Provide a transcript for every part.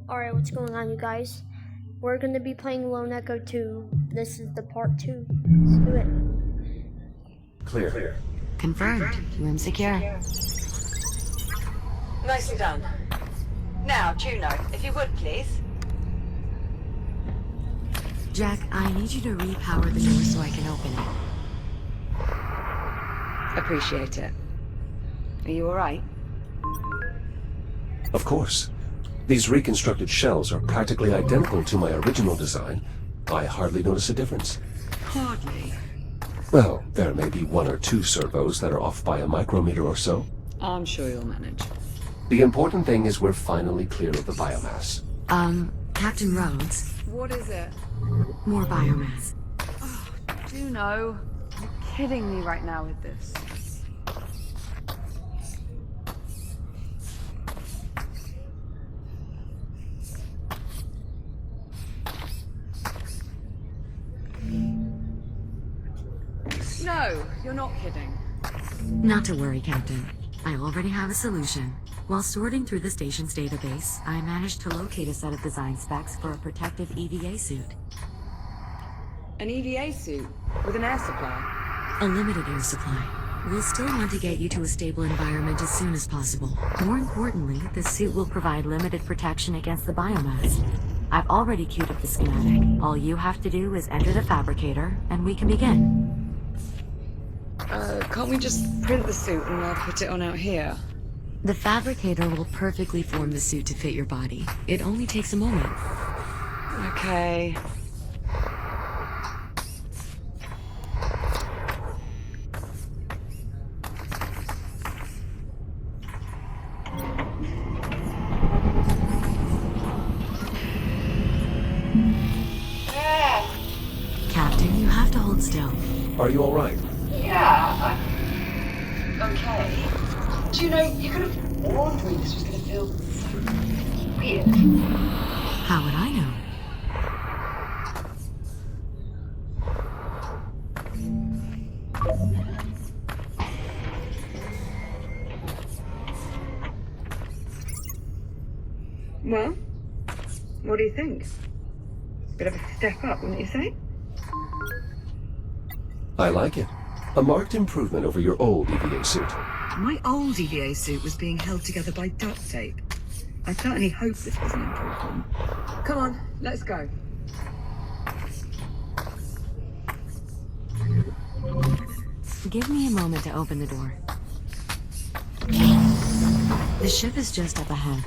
Alright, what's going on, you guys? We're gonna be playing Lone Echo 2. This is the part 2. Let's do it. Clear. Confirmed. Room secure. Nicely done. Now, Juno, if you would, please. Jack, I need you to repower the door so I can open it. Appreciate it. Are you alright? Of course. These reconstructed shells are practically identical to my original design. I hardly notice a difference. Hardly. Well, there may be one or two servos that are off by a micrometer or so. I'm sure you'll manage. The important thing is we're finally clear of the biomass. Captain Rhodes, What is it? more biomass. Juno, you're kidding me right now with this. No, you're not kidding. Not to worry, Captain. I already have a solution. While sorting through the station's database, I managed to locate a set of design specs for a protective EVA suit. An EVA suit with an air supply. A limited air supply. We'll still want to get you to a stable environment as soon as possible. More importantly, the suit will provide limited protection against the biomass. I've already queued up the schematic. All you have to do is enter the fabricator, and we can begin. Can't we just print the suit and I'll put it on out here? The fabricator will perfectly form the suit to fit your body. It only takes a moment. Okay. Captain, you have to hold still. Are you all right? Yeah. Okay. Juno, you could have warned me this was going to feel weird. How would I know? Well, what do you think? Bit of a step up, wouldn't you say? I like it. A marked improvement over your old EVA suit. My old EVA suit was being held together by duct tape. I certainly hope this was an improvement. Come on, let's go. Give me a moment to open the door. The ship is just up ahead.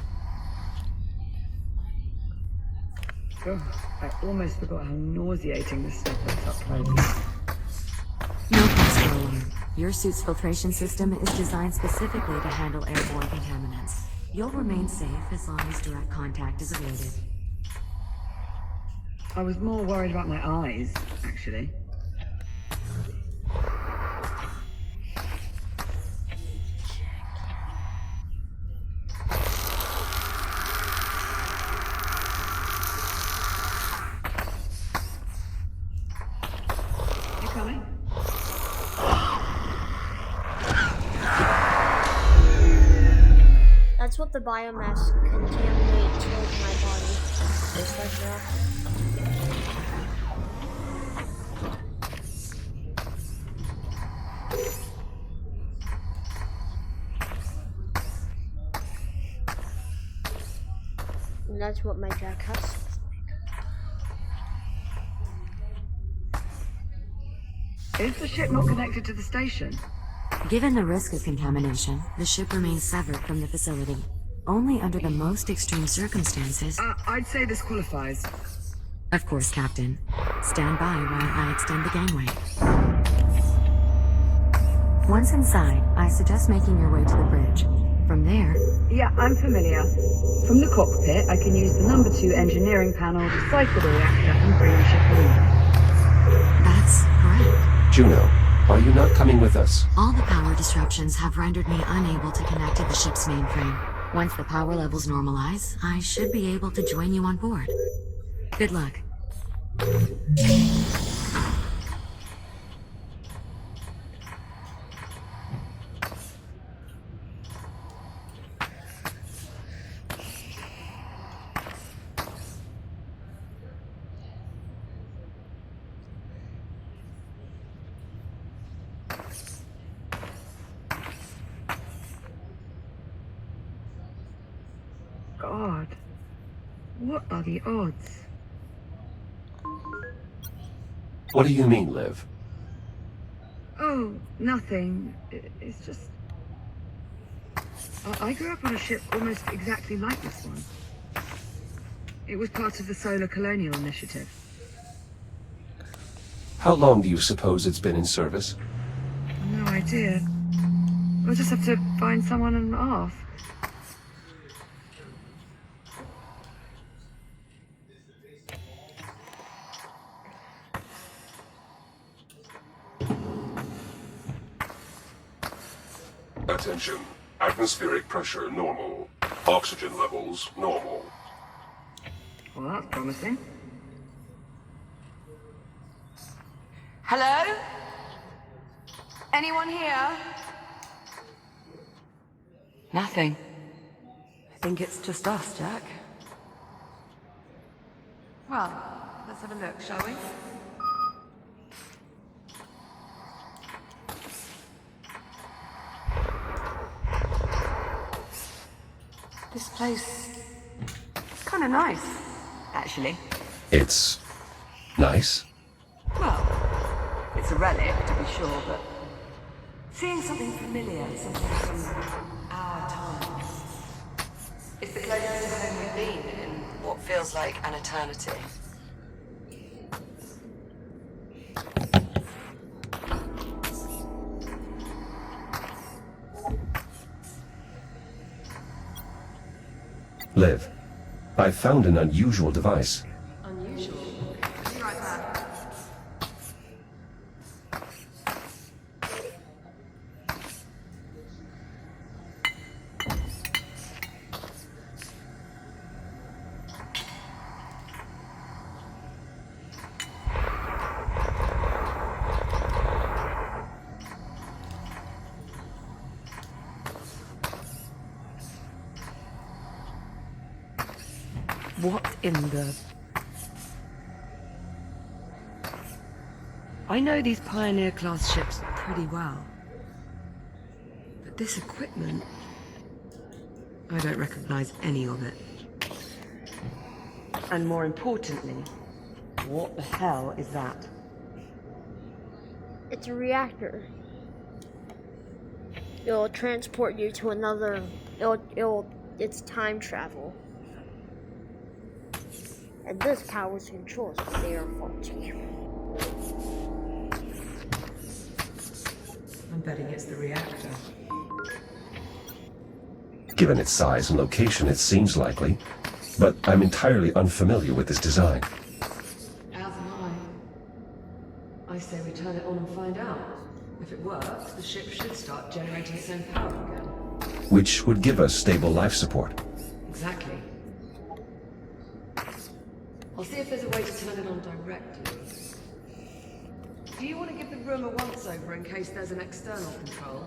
Oh, I almost forgot how nauseating this stuff looks up close. No possible alarm. Your suit's filtration system is designed specifically to handle airborne contaminants. You'll remain safe as long as direct contact is avoided. I was more worried about my eyes, actually. You coming? That's what the biomass contaminates with my body. Just like that. And that's what my jack house looks like. Is the ship not connected to the station? Given the risk of contamination, the ship remains severed from the facility. Only under the most extreme circumstances. I'd say this qualifies. Of course, Captain. Stand by while I extend the gangway. Once inside, I suggest making your way to the bridge. From there... Yeah, I'm familiar. From the cockpit, I can use the number 2 engineering panel to cycle the reactor and bring the ship in. That's correct. Juno, are you not coming with us? All the power disruptions have rendered me unable to connect to the ship's mainframe. Once the power levels normalize, I should be able to join you on board. Good luck. God. What are the odds? What do you mean, Liv? Oh, nothing. It's just... I grew up on a ship almost exactly like this one. It was part of the Solar Colonial Initiative. How long do you suppose it's been in service? No idea. We'll just have to find someone and ask. Attention. Atmospheric pressure normal. Oxygen levels normal. Well, that's promising. Hello? Anyone here? Nothing. I think it's just us, Jack. Well, let's have a look, shall we? This place is kind of nice, actually. It's nice? Well, it's a relic, to be sure, but seeing something familiar, something from our times, it's the closest to home we've been in what feels like an eternity. Liv, I found an unusual device. Unusual. Be right back. What in the... I know these Pioneer-class ships pretty well. But this equipment... I don't recognize any of it. And more importantly, what the hell is that? It's a reactor. It'll transport you to another. It's time travel. And this powers controls, but they are faulty. I'm betting it's the reactor. Given its size and location, it seems likely, but I'm entirely unfamiliar with this design. As am I. I say we turn it on and find out. If it works, the ship should start generating its own power again. Which would give us stable life support. Exactly. I'll see if there's a way to turn it on directly. Do you want to give the room a once-over in case there's an external control?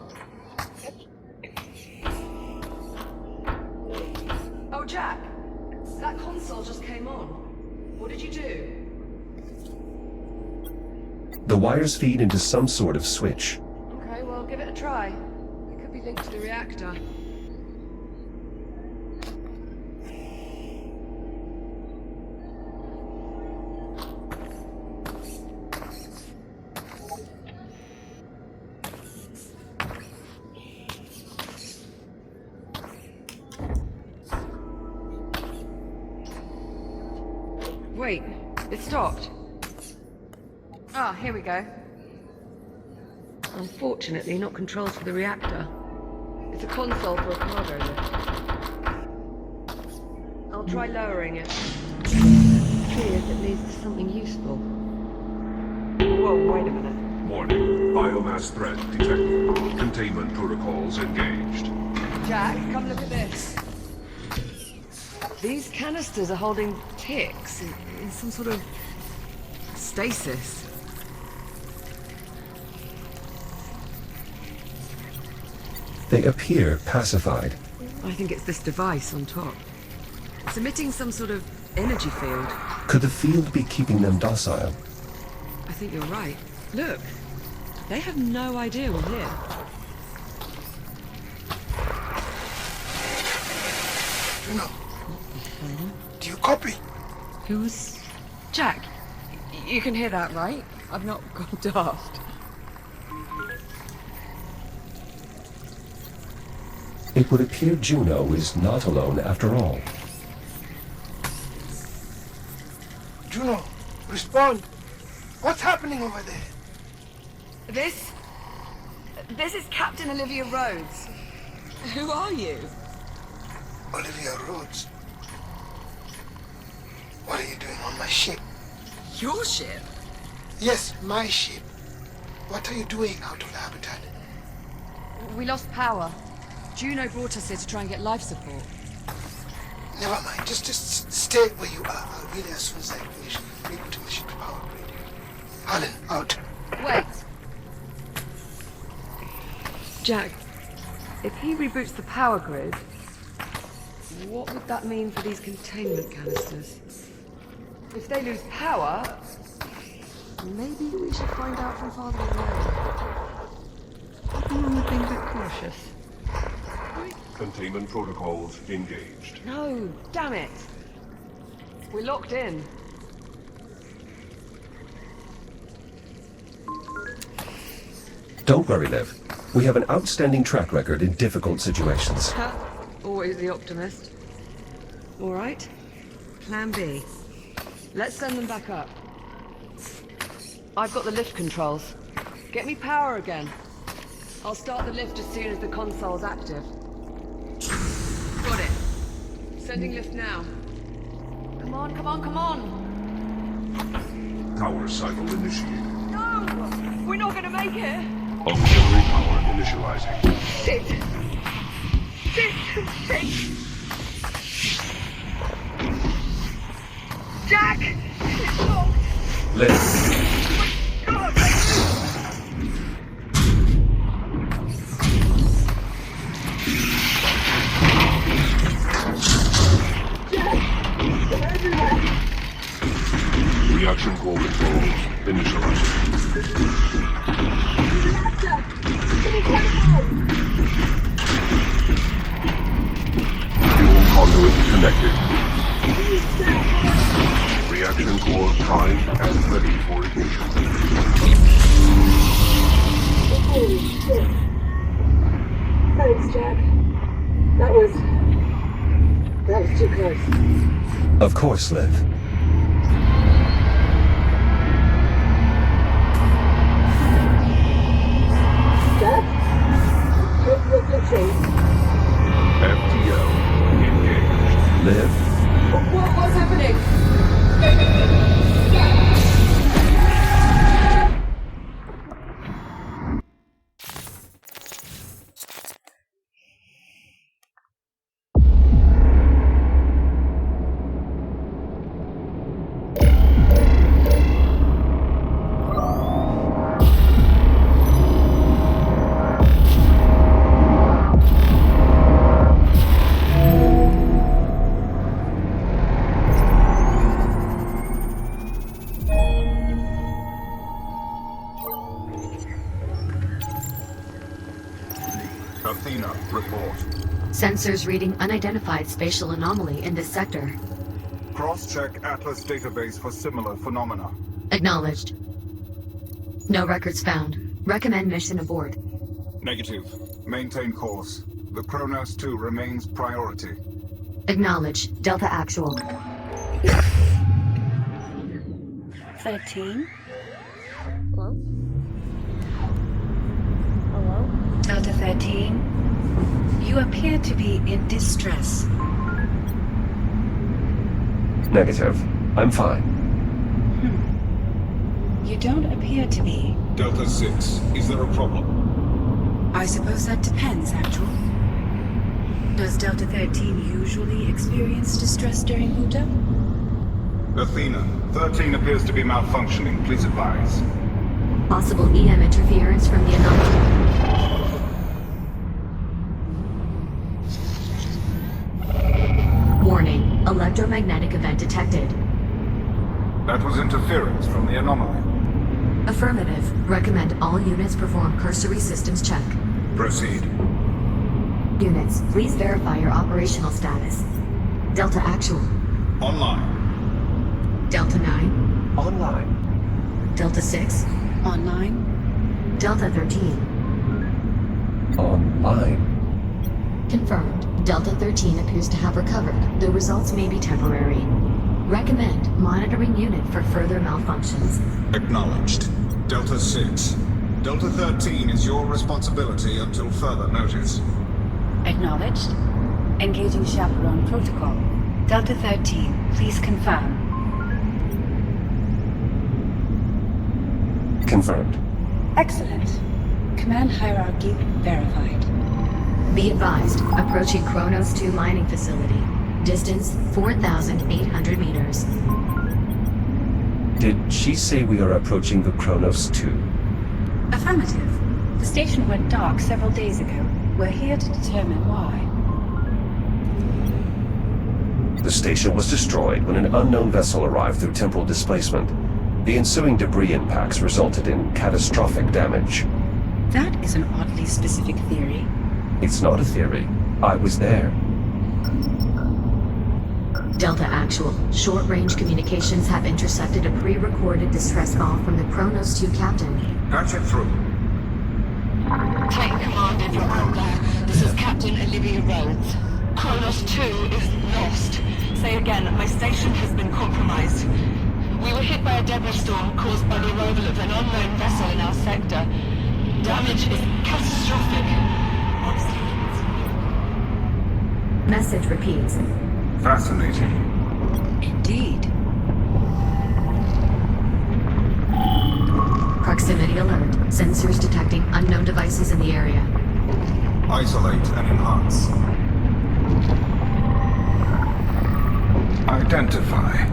Oh, Jack! That console just came on. What did you do? The wires feed into some sort of switch. Okay, well, give it a try. It could be linked to the reactor. Wait, it stopped. Ah, here we go. Unfortunately, not controls for the reactor. It's a console for a cargo lift. I'll try lowering it. See if it leads to something useful. Whoa, wait a minute. Warning. Biomass threat detected. Containment protocols engaged. Jack, come look at this. These canisters are holding ticks in some sort of stasis. They appear pacified. I think it's this device on top. It's emitting some sort of energy field. Could the field be keeping them docile? I think you're right. Look, they have no idea we're here. contemplating. Do you copy? Who's... Jack? You can hear that, right? I've not gone daft. It would appear Juno is not alone after all. Juno, respond. What's happening over there? This is Captain Olivia Rhodes. Who are you? Olivia Rhodes. What are you doing on my ship? Your ship? Yes, my ship. What are you doing out of the habitat? We lost power. Juno brought us here to try and get life support. Never mind. Just stay where you are. I'll be there as soon as I finish rebooting the ship's power grid. Alan, out. Wait. Jack, if he reboots the power grid, what would that mean for these containment canisters? If they lose power, maybe we should find out from Father Elaine. I'm being a bit cautious. Containment protocols engaged. No, damn it. We're locked in. Don't worry, Liv. We have an outstanding track record in difficult situations. Ha, always the optimist. All right. Plan B. Let's send them back up. I've got the lift controls. Get me power again. I'll start the lift as soon as the console's active. Got it. Sending lift now. Come on, come on, come on! Power cycle initiated. No! We're not gonna make it! Auxiliary power initializing. Shit! Shit! Shit! Jack! It's locked! Liv, God! Reaction core controls initializing. Fuel conduit connected. Reaction core primed and ready for ignition. Holy shit. Thanks, Jack. That was too close. of course, Liv. Jack? You're glitching. FTL engaged. Liv, What's happening? Athena, report. Sensors reading unidentified spatial anomaly in this sector. Cross-check Atlas database for similar phenomena. Acknowledged. No records found. Recommend mission aboard. Negative. Maintain course. The Kronos 2 remains priority. Acknowledged. Delta Actual. 13. Hello? Hello? Delta 13. You appear to be in distress. negative. I'm fine. You don't appear to be. Delta 6, is there a problem? I suppose that depends, Actual. Does Delta 13 usually experience distress during Huta? Athena, 13 appears to be malfunctioning. Please advise. Possible EM interference from the anomaly. Warning. Electromagnetic event detected. That was interference from the anomaly. Affirmative. Recommend all units perform cursory systems check. Proceed. Units, please verify your operational status. Delta Actual. Online. Delta 9. Online. Delta 6. Online. Delta 13. Online. Confirmed. Delta 13 appears to have recovered, though results may be temporary. Recommend monitoring unit for further malfunctions. Acknowledged. Delta 6. Delta 13 is your responsibility until further notice. Acknowledged. Engaging chaperone protocol. Delta 13, please confirm. Confirmed. Excellent. Command hierarchy verified. Be advised, approaching Kronos 2 mining facility. Distance 4,800 meters. Did she say we are approaching the Kronos 2? Affirmative. The station went dark several days ago. We're here to determine why. The station was destroyed when an unknown vessel arrived through temporal displacement. The ensuing debris impacts resulted in catastrophic damage. That is an oddly specific theory. It's not a theory. I was there. Delta Actual. Short-range communications have intercepted a pre-recorded distress call from the Kronos 2 captain. Patch it through. Take command if you're out there. This is Captain Olivia Rhodes. Kronos 2 is lost. Say again, my station has been compromised. We were hit by a debris storm caused by the arrival of an unknown vessel in our sector. Damage is catastrophic. Message repeats. Fascinating. Indeed. Proximity alert. Sensors detecting unknown devices in the area. Isolate and enhance. Identify.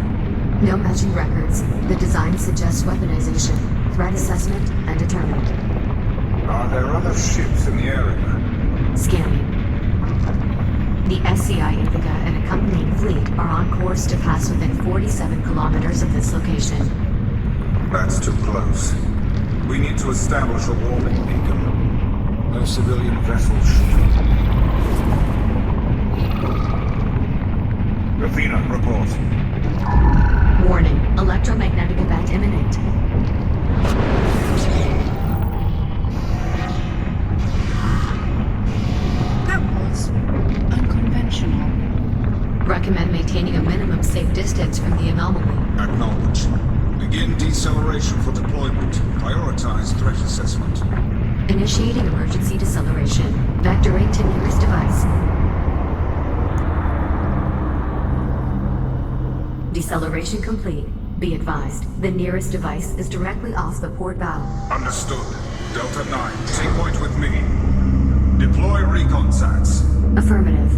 No matching records. The design suggests weaponization, threat assessment, and determinant. Are there other ships in the area? Scanning. The SCI Ithaca and accompanying fleet are on course to pass within 47 kilometers of this location. That's too close. We need to establish a warning beacon. No civilian vessels should. Athena, report. Warning. Electromagnetic event imminent. That was unconventional. Recommend maintaining a minimum safe distance from the anomaly. Acknowledged. Begin deceleration for deployment. Prioritize threat assessment. Initiating emergency deceleration. Vectoring to nearest device. Deceleration complete. Be advised, the nearest device is directly off the port bow. Understood. Delta 9, take point with me. Deploy recon sats. Affirmative.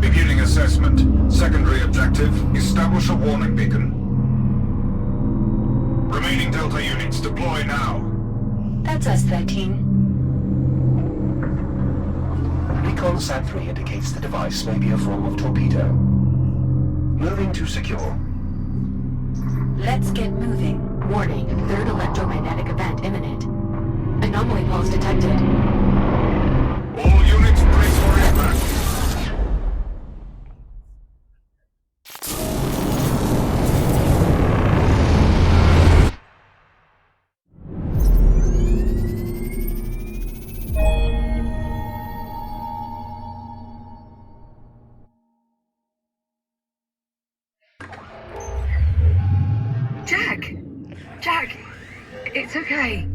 Beginning assessment. Secondary objective, establish a warning beacon. Remaining Delta units, deploy now. That's us, 13. Recon Sat 3 indicates the device may be a form of torpedo. Moving to secure. Let's get moving. Warning, third electromagnetic event imminent. Anomaly pulse detected. All units, brace for impact. Jack! Jack! It's okay.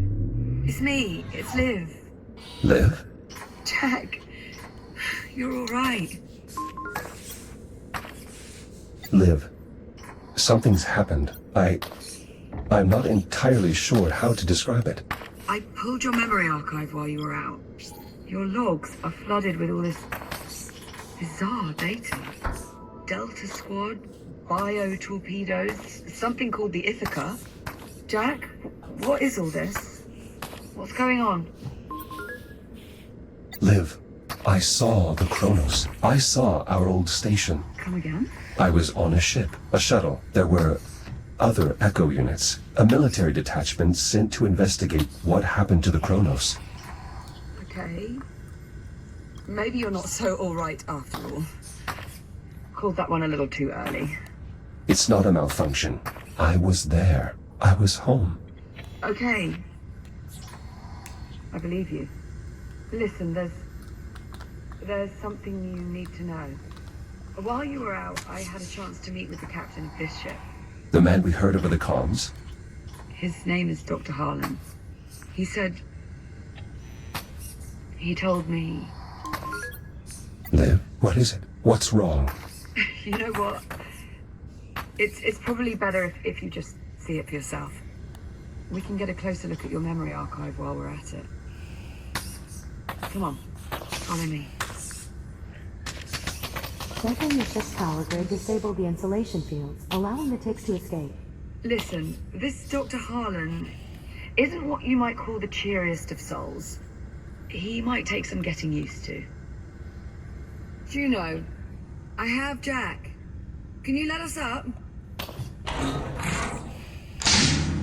It's me. It's Liv. Liv? Jack, you're all right. Liv. Something's happened. I'm not entirely sure how to describe it. I pulled your memory archive while you were out. Your logs are flooded with all this bizarre data. Delta Squad, bio-torpedoes, something called the Ithaca. Jack, what is all this? What's going on? Liv, I saw the Kronos. I saw our old station. Come again? I was on a ship, a shuttle. There were other Echo units, a military detachment sent to investigate what happened to the Kronos. Okay. Maybe you're not so all right after all. called that one a little too early. It's not a malfunction. I was there. I was home. Okay. I believe you. Listen, there's something you need to know. While you were out, I had a chance to meet with the captain of this ship. The man we heard over the comms? His name is Dr. Harlan. He said... He told me... Liv, what is it? What's wrong? You know what? It's probably better if you just see it for yourself. We can get a closer look at your memory archive while we're at it. Come on, follow me. Checking your ship's power grid disabled the insulation fields, allowing the ticks to escape. Listen, this Dr. Harlan isn't what you might call the cheeriest of souls. He might take some getting used to. Juno, I have Jack. Can you let us up?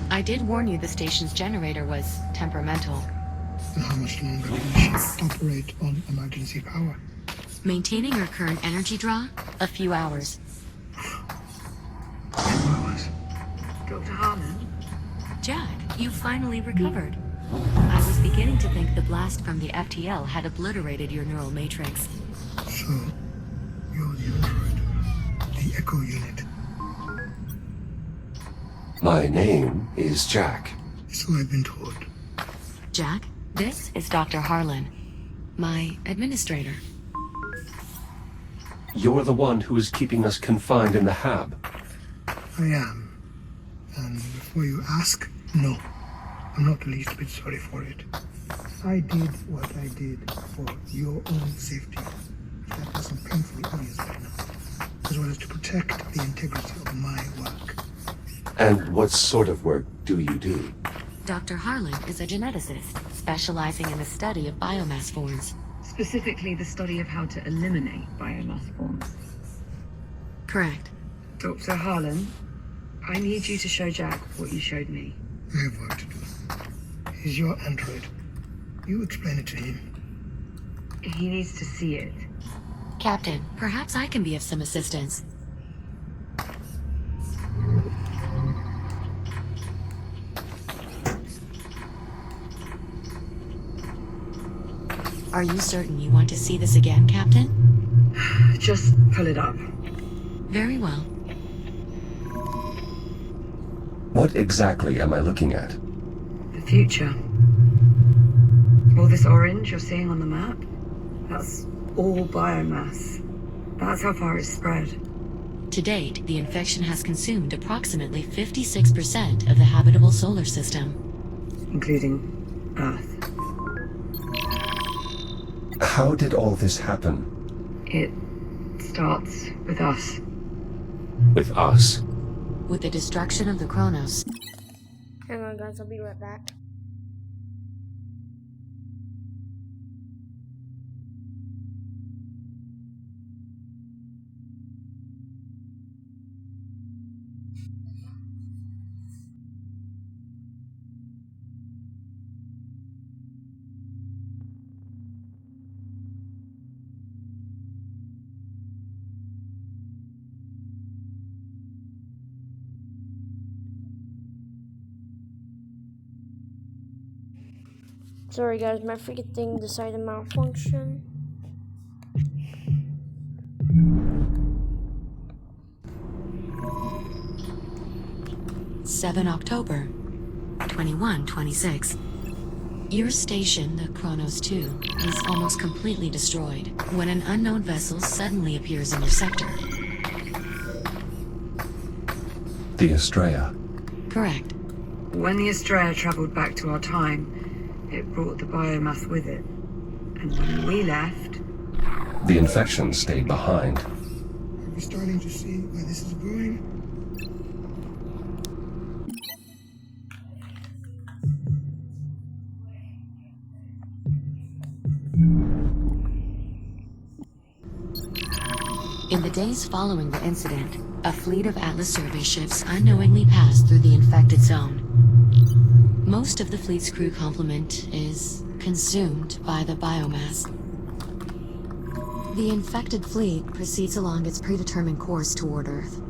I did warn you the station's generator was temperamental. And how much longer can the ship operate on emergency power? Maintaining our current energy draw? A few hours. 2 hours. Dr. Harlan? Jack, you finally recovered. I was beginning to think the blast from the FTL had obliterated your neural matrix. So, you're the android. The Echo Unit. My name is Jack. So I've been told. Jack, this is Dr. Harlan, my administrator. You're the one who is keeping us confined in the hab. I am. And before you ask, no. I'm not the least bit sorry for it. I did what I did for your own safety. That wasn't painfully obvious by now. As well as to protect the integrity of my work. And what sort of work do you do? Dr. Harlan is a geneticist, specializing in the study of biomass forms. Specifically, the study of how to eliminate biomass forms. Correct. Dr. Harlan, I need you to show Jack what you showed me. I have work to do. He's your android. You explain it to him. He needs to see it. Captain, perhaps I can be of some assistance. Are you certain you want to see this again, Captain? Just pull it up. Very well. What exactly am I looking at? The future. All this orange you're seeing on the map, that's all biomass. That's how far it's spread. To date, the infection has consumed approximately 56% of the habitable solar system. Including Earth. How did all this happen? It starts with us. With us? With the destruction of the Kronos. Hang on, guys, I'll be right back. Sorry guys, my freaking thing decided to malfunction. October 2126. Your station, the Kronos 2, is almost completely destroyed when an unknown vessel suddenly appears in your sector. The Estrella. Correct. When the Estrella traveled back to our time, it brought the biomass with it. And when we left... The infection stayed behind. Are we starting to see where this is going? In the days following the incident, a fleet of Atlas survey ships unknowingly passed through the infected zone. Most of the fleet's crew complement is consumed by the biomass. The infected fleet proceeds along its predetermined course toward Earth.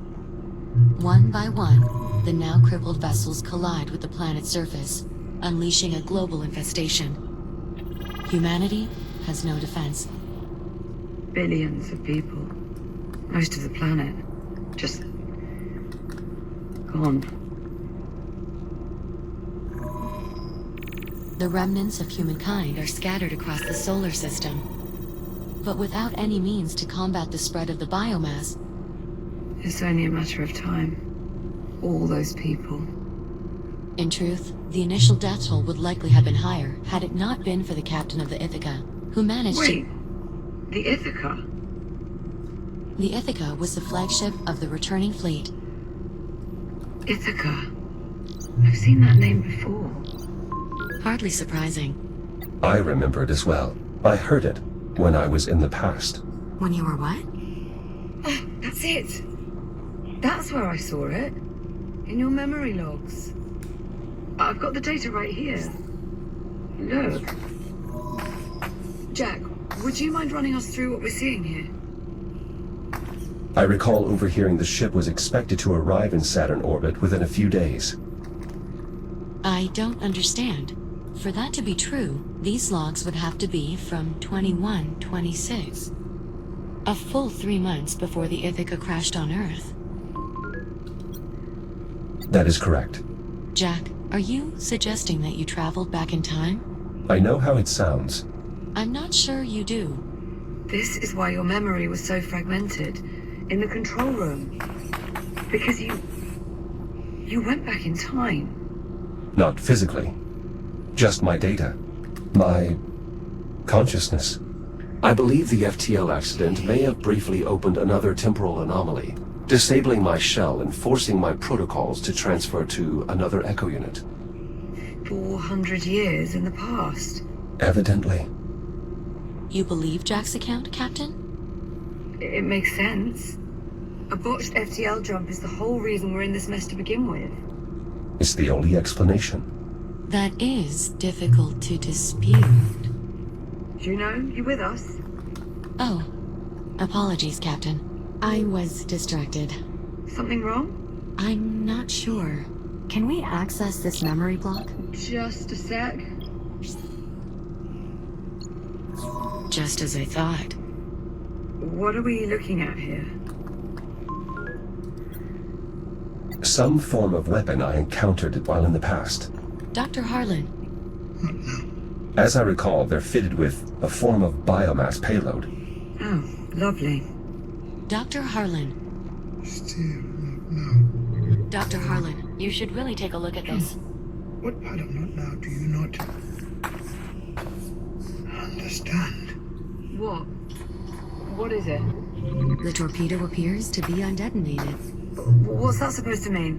One by one, the now crippled vessels collide with the planet's surface, unleashing a global infestation. Humanity has no defense. Billions of people. Most of the planet. Just gone. The remnants of humankind are scattered across the solar system, but without any means to combat the spread of the biomass. It's only a matter of time. All those people. In truth, the initial death toll would likely have been higher had it not been for the captain of the Ithaca, who managed Wait, the Ithaca? The Ithaca was the flagship of the returning fleet. Ithaca. I've seen that name before. Hardly surprising. I remember it as well. I heard it when I was in the past. When you were what? Oh, that's it. That's where I saw it. In your memory logs. I've got the data right here. Look. Jack, would you mind running us through what we're seeing here? I recall overhearing the ship was expected to arrive in Saturn orbit within a few days. I don't understand. For that to be true, these logs would have to be from 2126. A full 3 months before the Ithaca crashed on Earth. That is correct. Jack, are you suggesting that you traveled back in time? I know how it sounds. I'm not sure you do. This is why your memory was so fragmented in the control room. Because you went back in time. Not physically. Just my data. My consciousness. I believe the FTL accident may have briefly opened another temporal anomaly, disabling my shell and forcing my protocols to transfer to another echo unit. 400 years in the past. Evidently. You believe Jack's account, Captain? It makes sense. A botched FTL jump is the whole reason we're in this mess to begin with. It's the only explanation. That is difficult to dispute. Juno, you with us? Oh, apologies, Captain. I was distracted. Something wrong? I'm not sure. Can we access this memory block? Just a sec. Just as I thought. What are we looking at here? Some form of weapon I encountered while in the past. Dr. Harlan. Not now. As I recall, they're fitted with a form of biomass payload. Oh, lovely. Dr. Harlan. Still not now. Dr. Harlan, you should really take a look at this. What part of not now do you not understand? What? What is it? The torpedo appears to be undetonated. What's that supposed to mean?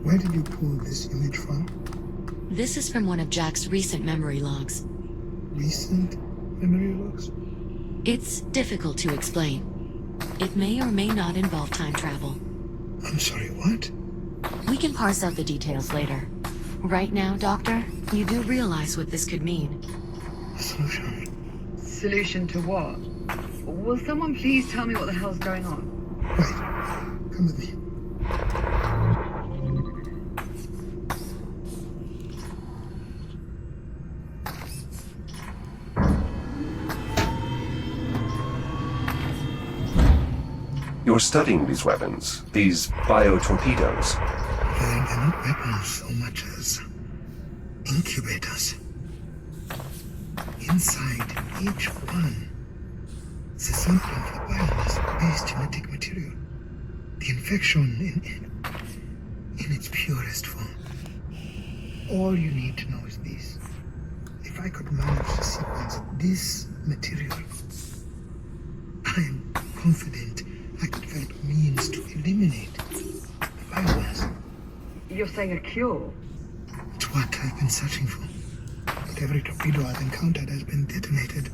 Where did you pull this image from? This is from one of Jack's recent memory logs. Recent memory logs? It's difficult to explain. It may or may not involve time travel. I'm sorry, what? We can parse out the details later. Right now, Doctor, you do realize what this could mean. A solution. Solution to what? Will someone please tell me what the hell's going on? Right. Come with me. You're studying these weapons, these bio-torpedoes. They're not weapons so much as incubators. Inside each one is a sample of the biomass-based genetic material. The infection in its purest form. All you need to know is this. If I could manage to sequence this material, I am confident I could find means to eliminate the biomass. You're saying a cure? It's what I've been searching for. But every torpedo I've encountered has been detonated.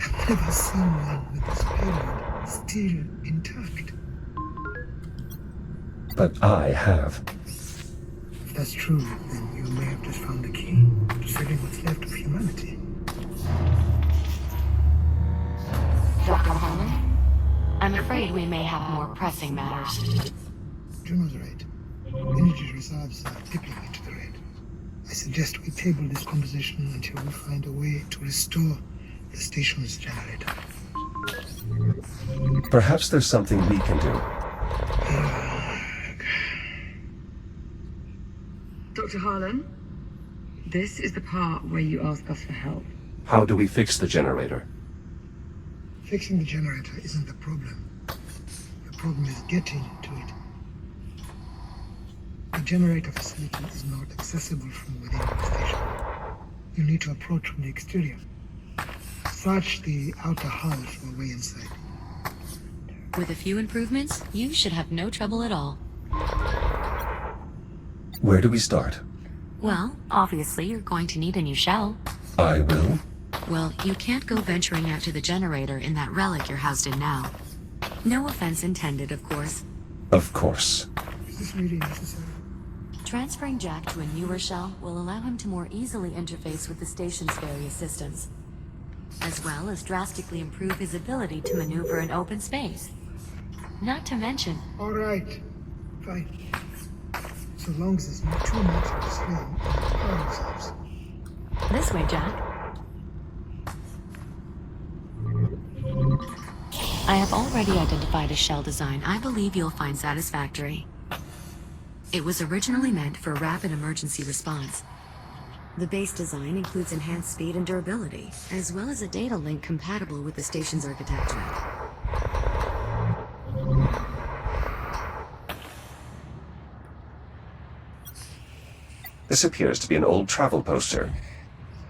I've never seen one with this payload still intact. But I have. If that's true, then you may have just found the key to saving what's left of humanity. Dr. Harlan? I'm afraid we may have more pressing matters. Juno's right. Energy reserves are dipping into the red. I suggest we table this conversation until we find a way to restore the station's generator. Perhaps there's something we can do. Dr. Harlan, this is the part where you ask us for help. How do we fix the generator? Fixing the generator isn't the problem. The problem is getting to it. The generator facility is not accessible from within the station. You need to approach from the exterior. Search the outer hull for a way inside. With a few improvements, you should have no trouble at all. Where do we start? Well, obviously you're going to need a new shell. I will. Well, you can't go venturing out to the generator in that relic you're housed in now. No offense intended, of course. Of course. Is this really necessary? Transferring Jack to a newer shell will allow him to more easily interface with the station's various systems, as well as drastically improve his ability to maneuver in open space. Not to mention... All right. Fine. So long as there's not too much of a strain on the power reserves. This way, Jack. I have already identified a shell design I believe you'll find satisfactory. It was originally meant for rapid emergency response. The base design includes enhanced speed and durability, as well as a data link compatible with the station's architecture. This appears to be an old travel poster.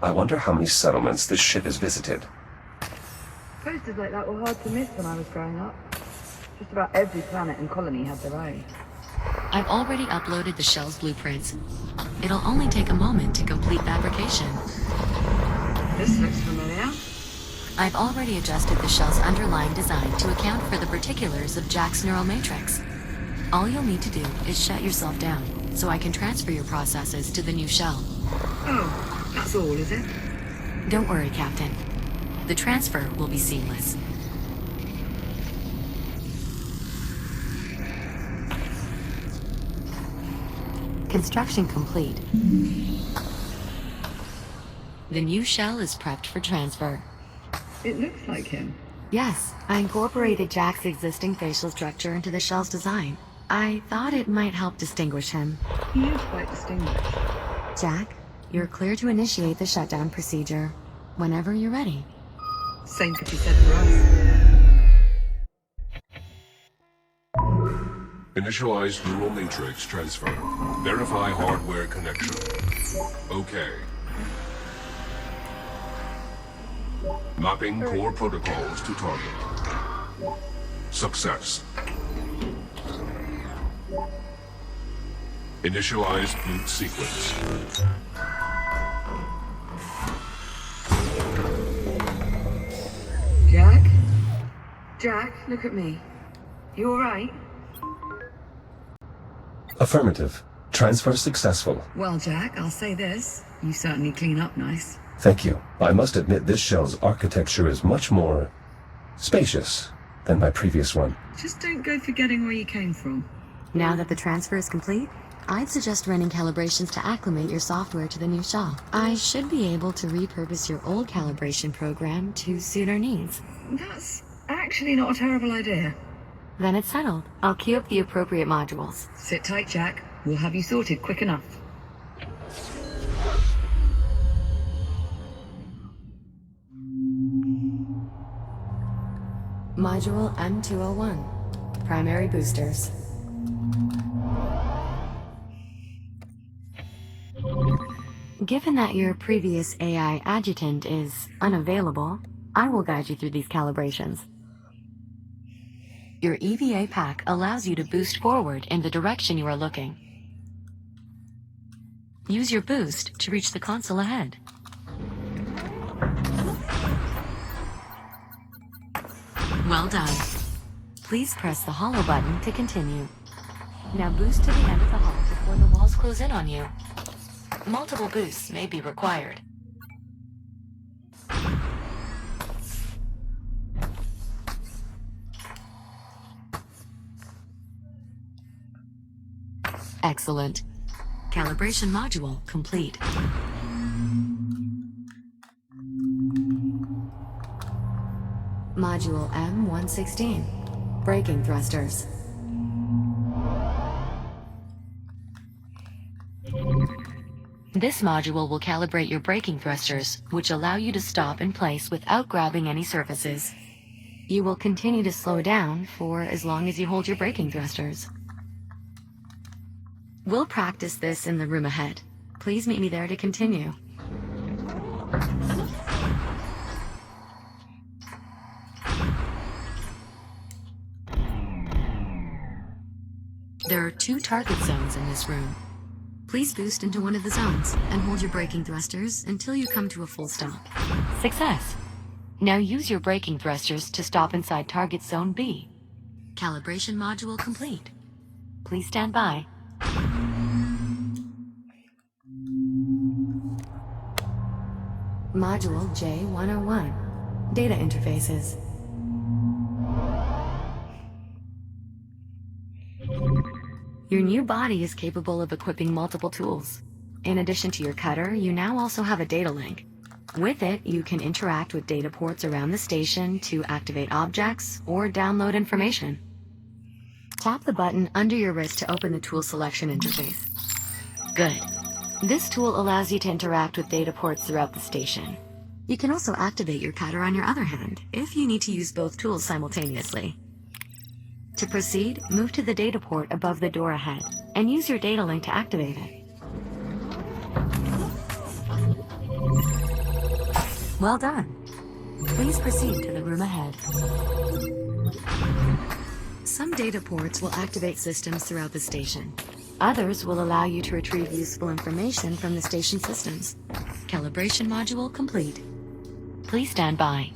I wonder how many settlements this ship has visited. Posters like that were hard to miss when I was growing up. Just about every planet and colony had their own. I've already uploaded the shell's blueprints. It'll only take a moment to complete fabrication. This looks familiar. I've already adjusted the shell's underlying design to account for the particulars of Jack's neural matrix. All you'll need to do is shut yourself down, so I can transfer your processes to the new shell. Oh, that's all, is it? Don't worry, Captain. The transfer will be seamless. Construction complete. The new shell is prepped for transfer. It looks like him. Yes, I incorporated Jack's existing facial structure into the shell's design. I thought it might help distinguish him. He is quite distinguished. Jack, you're clear to initiate the shutdown procedure whenever you're ready. Same could be said for us. Initialize neural matrix transfer. Verify hardware connection. Okay. Mapping core protocols to target. Success. Initialize boot sequence. Jack? Jack, look at me. You alright? Affirmative. Transfer successful. Well, Jack, I'll say this. You certainly clean up nice. Thank you. I must admit this shell's architecture is much more spacious than my previous one. Just don't go forgetting where you came from. Now that the transfer is complete, I'd suggest running calibrations to acclimate your software to the new shell. I should be able to repurpose your old calibration program to suit our needs. That's actually not a terrible idea. Then it's settled. I'll queue up the appropriate modules. Sit tight, Jack. We'll have you sorted quick enough. Module M201. Primary boosters. Given that your previous AI adjutant is unavailable, I will guide you through these calibrations. Your EVA pack allows you to boost forward in the direction you are looking. Use your boost to reach the console ahead. Well done. Please press the hollow button to continue. Now boost to the end of the hull before the walls close in on you. Multiple boosts may be required. Excellent. Calibration module complete. Module M116. Braking thrusters. This module will calibrate your braking thrusters, which allow you to stop in place without grabbing any surfaces. You will continue to slow down for as long as you hold your braking thrusters. We'll practice this in the room ahead. Please meet me there to continue. There are 2 target zones in this room. Please boost into one of the zones and hold your braking thrusters until you come to a full stop. Success! Now use your braking thrusters to stop inside target zone B. Calibration module complete. Please stand by. Module J101. Data interfaces. Your new body is capable of equipping multiple tools. In addition to your cutter, you now also have a data link. With it, you can interact with data ports around the station to activate objects or download information. Tap the button under your wrist to open the tool selection interface. Good. This tool allows you to interact with data ports throughout the station. You can also activate your cutter on your other hand, if you need to use both tools simultaneously. To proceed, move to the data port above the door ahead, and use your data link to activate it. Well done. Please proceed to the room ahead. Some data ports will activate systems throughout the station. Others will allow you to retrieve useful information from the station systems. Calibration module complete. Please stand by.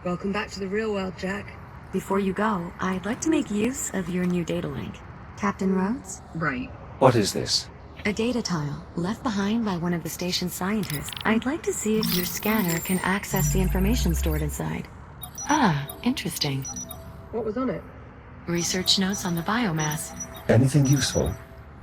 Welcome back to the real world, Jack. Before you go, I'd like to make use of your new data link. Captain Rhodes? Right. What is this? A data tile, left behind by one of the station's scientists. I'd like to see if your scanner can access the information stored inside. Ah, interesting. What was on it? Research notes on the biomass. Anything useful?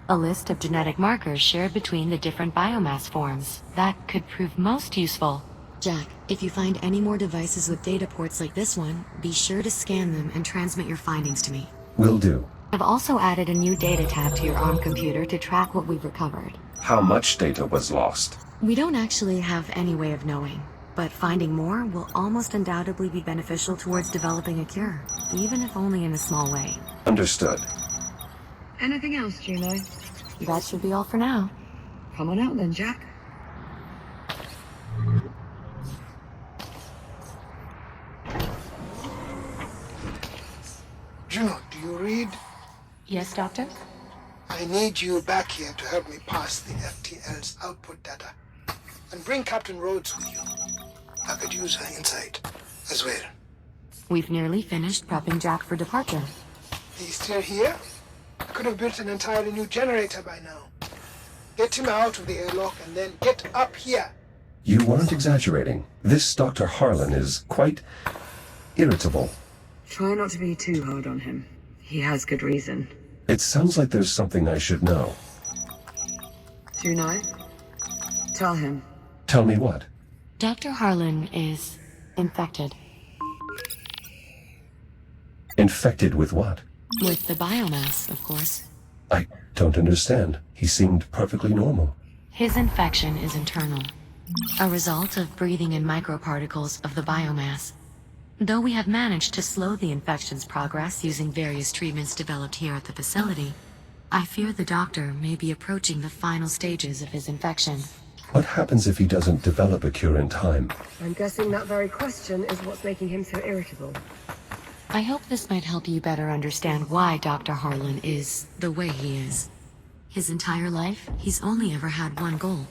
A list of genetic markers shared between the different biomass forms. That could prove most useful. Jack, if you find any more devices with data ports like this one, be sure to scan them and transmit your findings to me. Will do. I've also added a new data tab to your ARM computer to track what we've recovered. How much data was lost? We don't actually have any way of knowing, but finding more will almost undoubtedly be beneficial towards developing a cure, even if only in a small way. Understood. Anything else, Juno? That should be all for now. Come on out then, Jack. Juno, do you read? Yes, Doctor? I need you back here to help me pass the FTL's output data. And bring Captain Rhodes with you. I could use her insight as well. We've nearly finished prepping Jack for departure. He's still here? I could have built an entirely new generator by now. Get him out of the airlock and then get up here. You weren't exaggerating. This Dr. Harlan is quite irritable. Try not to be too hard on him. He has good reason. It sounds like there's something I should know. Juno? Tell him. Tell me what? Dr. Harlan is infected. Infected with what? With the biomass, of course. I don't understand. He seemed perfectly normal. His infection is internal, a result of breathing in microparticles of the biomass. Though we have managed to slow the infection's progress using various treatments developed here at the facility, I fear the doctor may be approaching the final stages of his infection. What happens if he doesn't develop a cure in time? I'm guessing that very question is what's making him so irritable. I hope this might help you better understand why Dr. Harlan is the way he is. His entire life, he's only ever had one goal: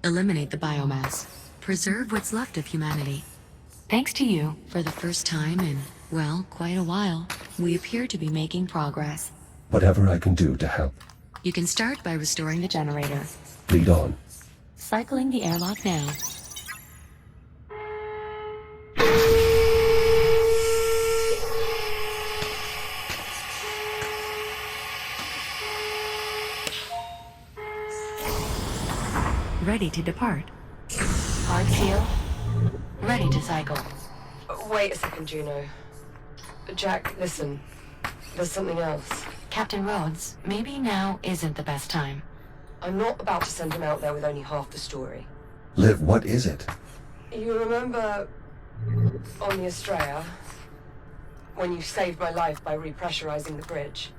eliminate the biomass, preserve what's left of humanity. Thanks to you, for the first time in, well, quite a while, we appear to be making progress. Whatever I can do to help. You can start by restoring the generator. Lead on. Cycling the airlock now. ready to depart. Hard seal. Ready to cycle. Wait a second, Juno. Jack, listen. There's something else. Captain Rhodes, maybe now isn't the best time. I'm not about to send him out there with only half the story. Liv, what is it? You remember on the Estrella, when you saved my life by repressurizing the bridge?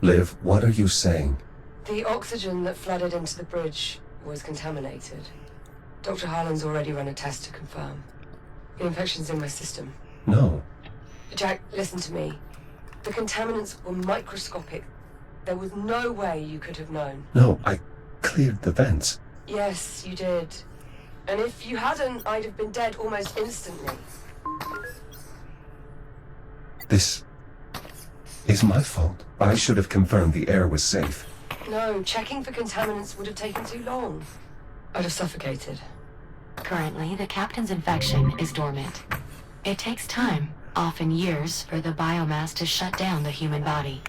Liv, what are you saying? The oxygen that flooded into the bridge was contaminated. Dr. Harlan's already run a test to confirm. The infection's in my system. No. Jack, listen to me. The contaminants were microscopic. There was no way you could have known. No, I cleared the vents. Yes, you did. And if you hadn't, I'd have been dead almost instantly. This is my fault. I should have confirmed the air was safe. No, checking for contaminants would have taken too long. I'd have suffocated. Currently, the captain's infection is dormant. It takes time, often years, for the biomass to shut down the human body.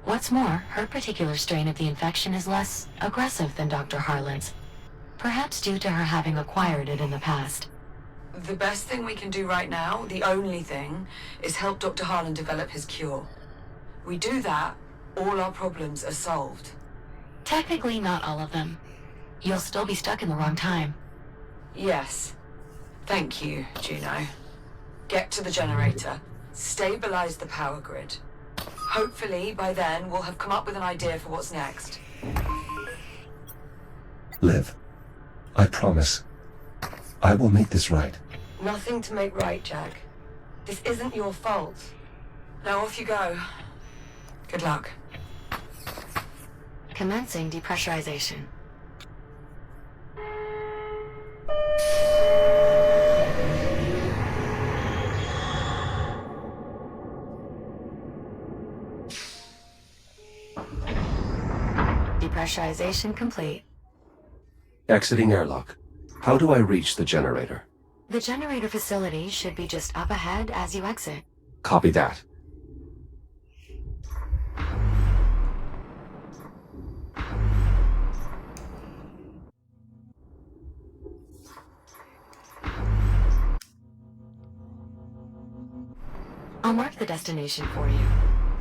What's more, her particular strain of the infection is less aggressive than Dr. Harlan's, perhaps due to her having acquired it in the past. The best thing we can do right now, the only thing, is help Dr. Harlan develop his cure. We do that, all our problems are solved. Technically, not all of them. You'll still be stuck in the wrong time. Yes. Thank you, Juno. Get to the generator. Stabilize the power grid. Hopefully, by then, we'll have come up with an idea for what's next. Liv, I promise. I will make this right. Nothing to make right, Jack. This isn't your fault. Now off you go. Good luck. Commencing depressurization. Depressurization complete. Exiting airlock. How do I reach the generator? The generator facility should be just up ahead as you exit. Copy that. I'll mark the destination for you.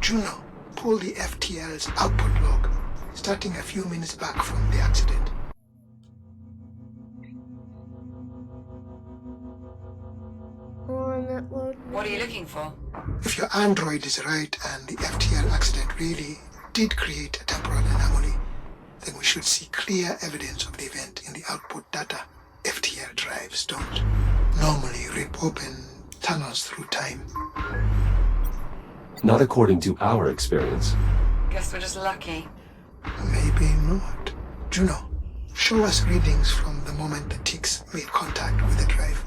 Juno, pull the FTL's output log, starting a few minutes back from the accident. On that load. What are you looking for? If your android is right and the FTL accident really did create a temporal anomaly, then we should see clear evidence of the event in the output data. FTL drives don't normally rip open tunnels through time. Not according to our experience. Guess we're just lucky. Maybe not. Juno, show us readings from the moment the ticks made contact with the drive.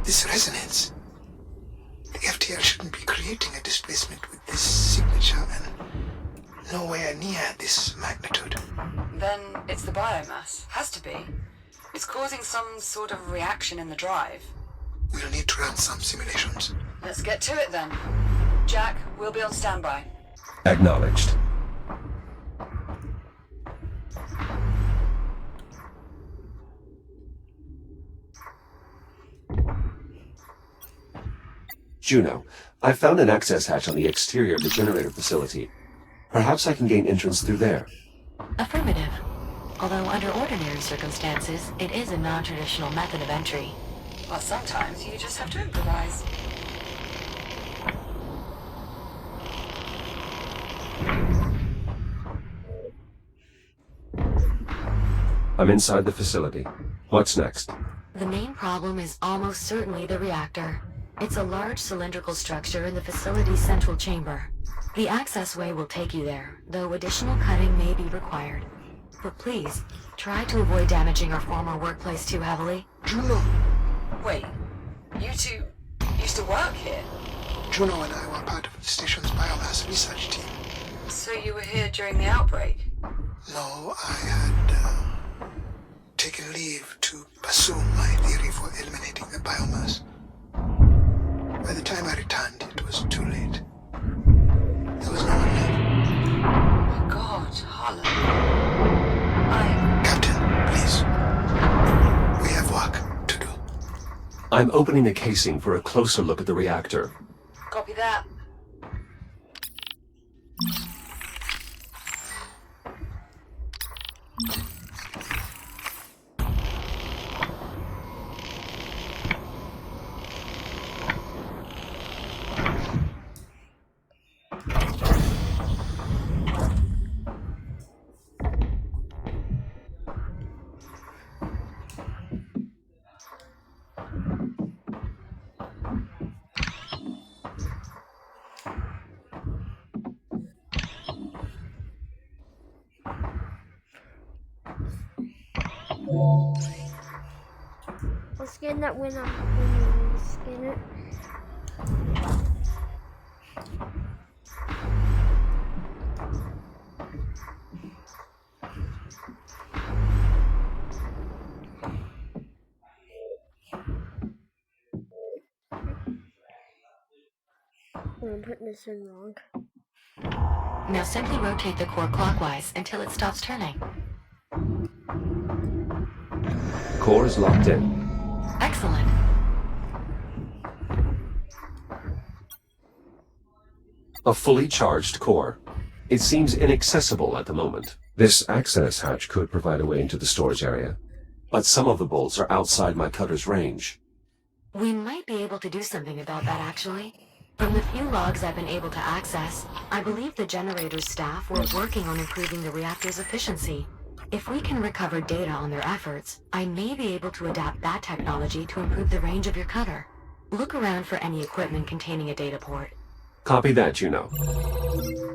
This resonance. The FTL shouldn't be creating a displacement with this signature and nowhere near this magnitude. Then it's the biomass. Has to be. It's causing some sort of reaction in the drive. We'll need to run some simulations. Let's get to it then. Jack, we'll be on standby. Acknowledged. Juno, I found an access hatch on the exterior of the generator facility. Perhaps I can gain entrance through there. Affirmative. Although under ordinary circumstances, it is a non-traditional method of entry. Well, sometimes you just have to improvise. I'm inside the facility. What's next? The main problem is almost certainly the reactor. It's a large cylindrical structure in the facility's central chamber. The access way will take you there, though additional cutting may be required. But please, try to avoid damaging our former workplace too heavily. Juno! Wait, you two used to work here? Juno and I were part of the station's biomass research team. So you were here during the outbreak? No, I had taken leave to pursue my theory for eliminating the biomass. By the time I returned, it was too late. There was no one left. My God. Dr. Harlan. Captain, please. We have work to do. I'm opening the casing for a closer look at the reactor. Copy that. I'll scan that when you scan it. I'm putting this in wrong. Now simply rotate the core clockwise until it stops turning. Core is locked in. Excellent. A fully charged core. It seems inaccessible at the moment. This access hatch could provide a way into the storage area, but some of the bolts are outside my cutter's range. We might be able to do something about that, actually. From the few logs I've been able to access, I believe the generator's staff were working on improving the reactor's efficiency. If we can recover data on their efforts, I may be able to adapt that technology to improve the range of your cutter. Look around for any equipment containing a data port. Copy that, Juno.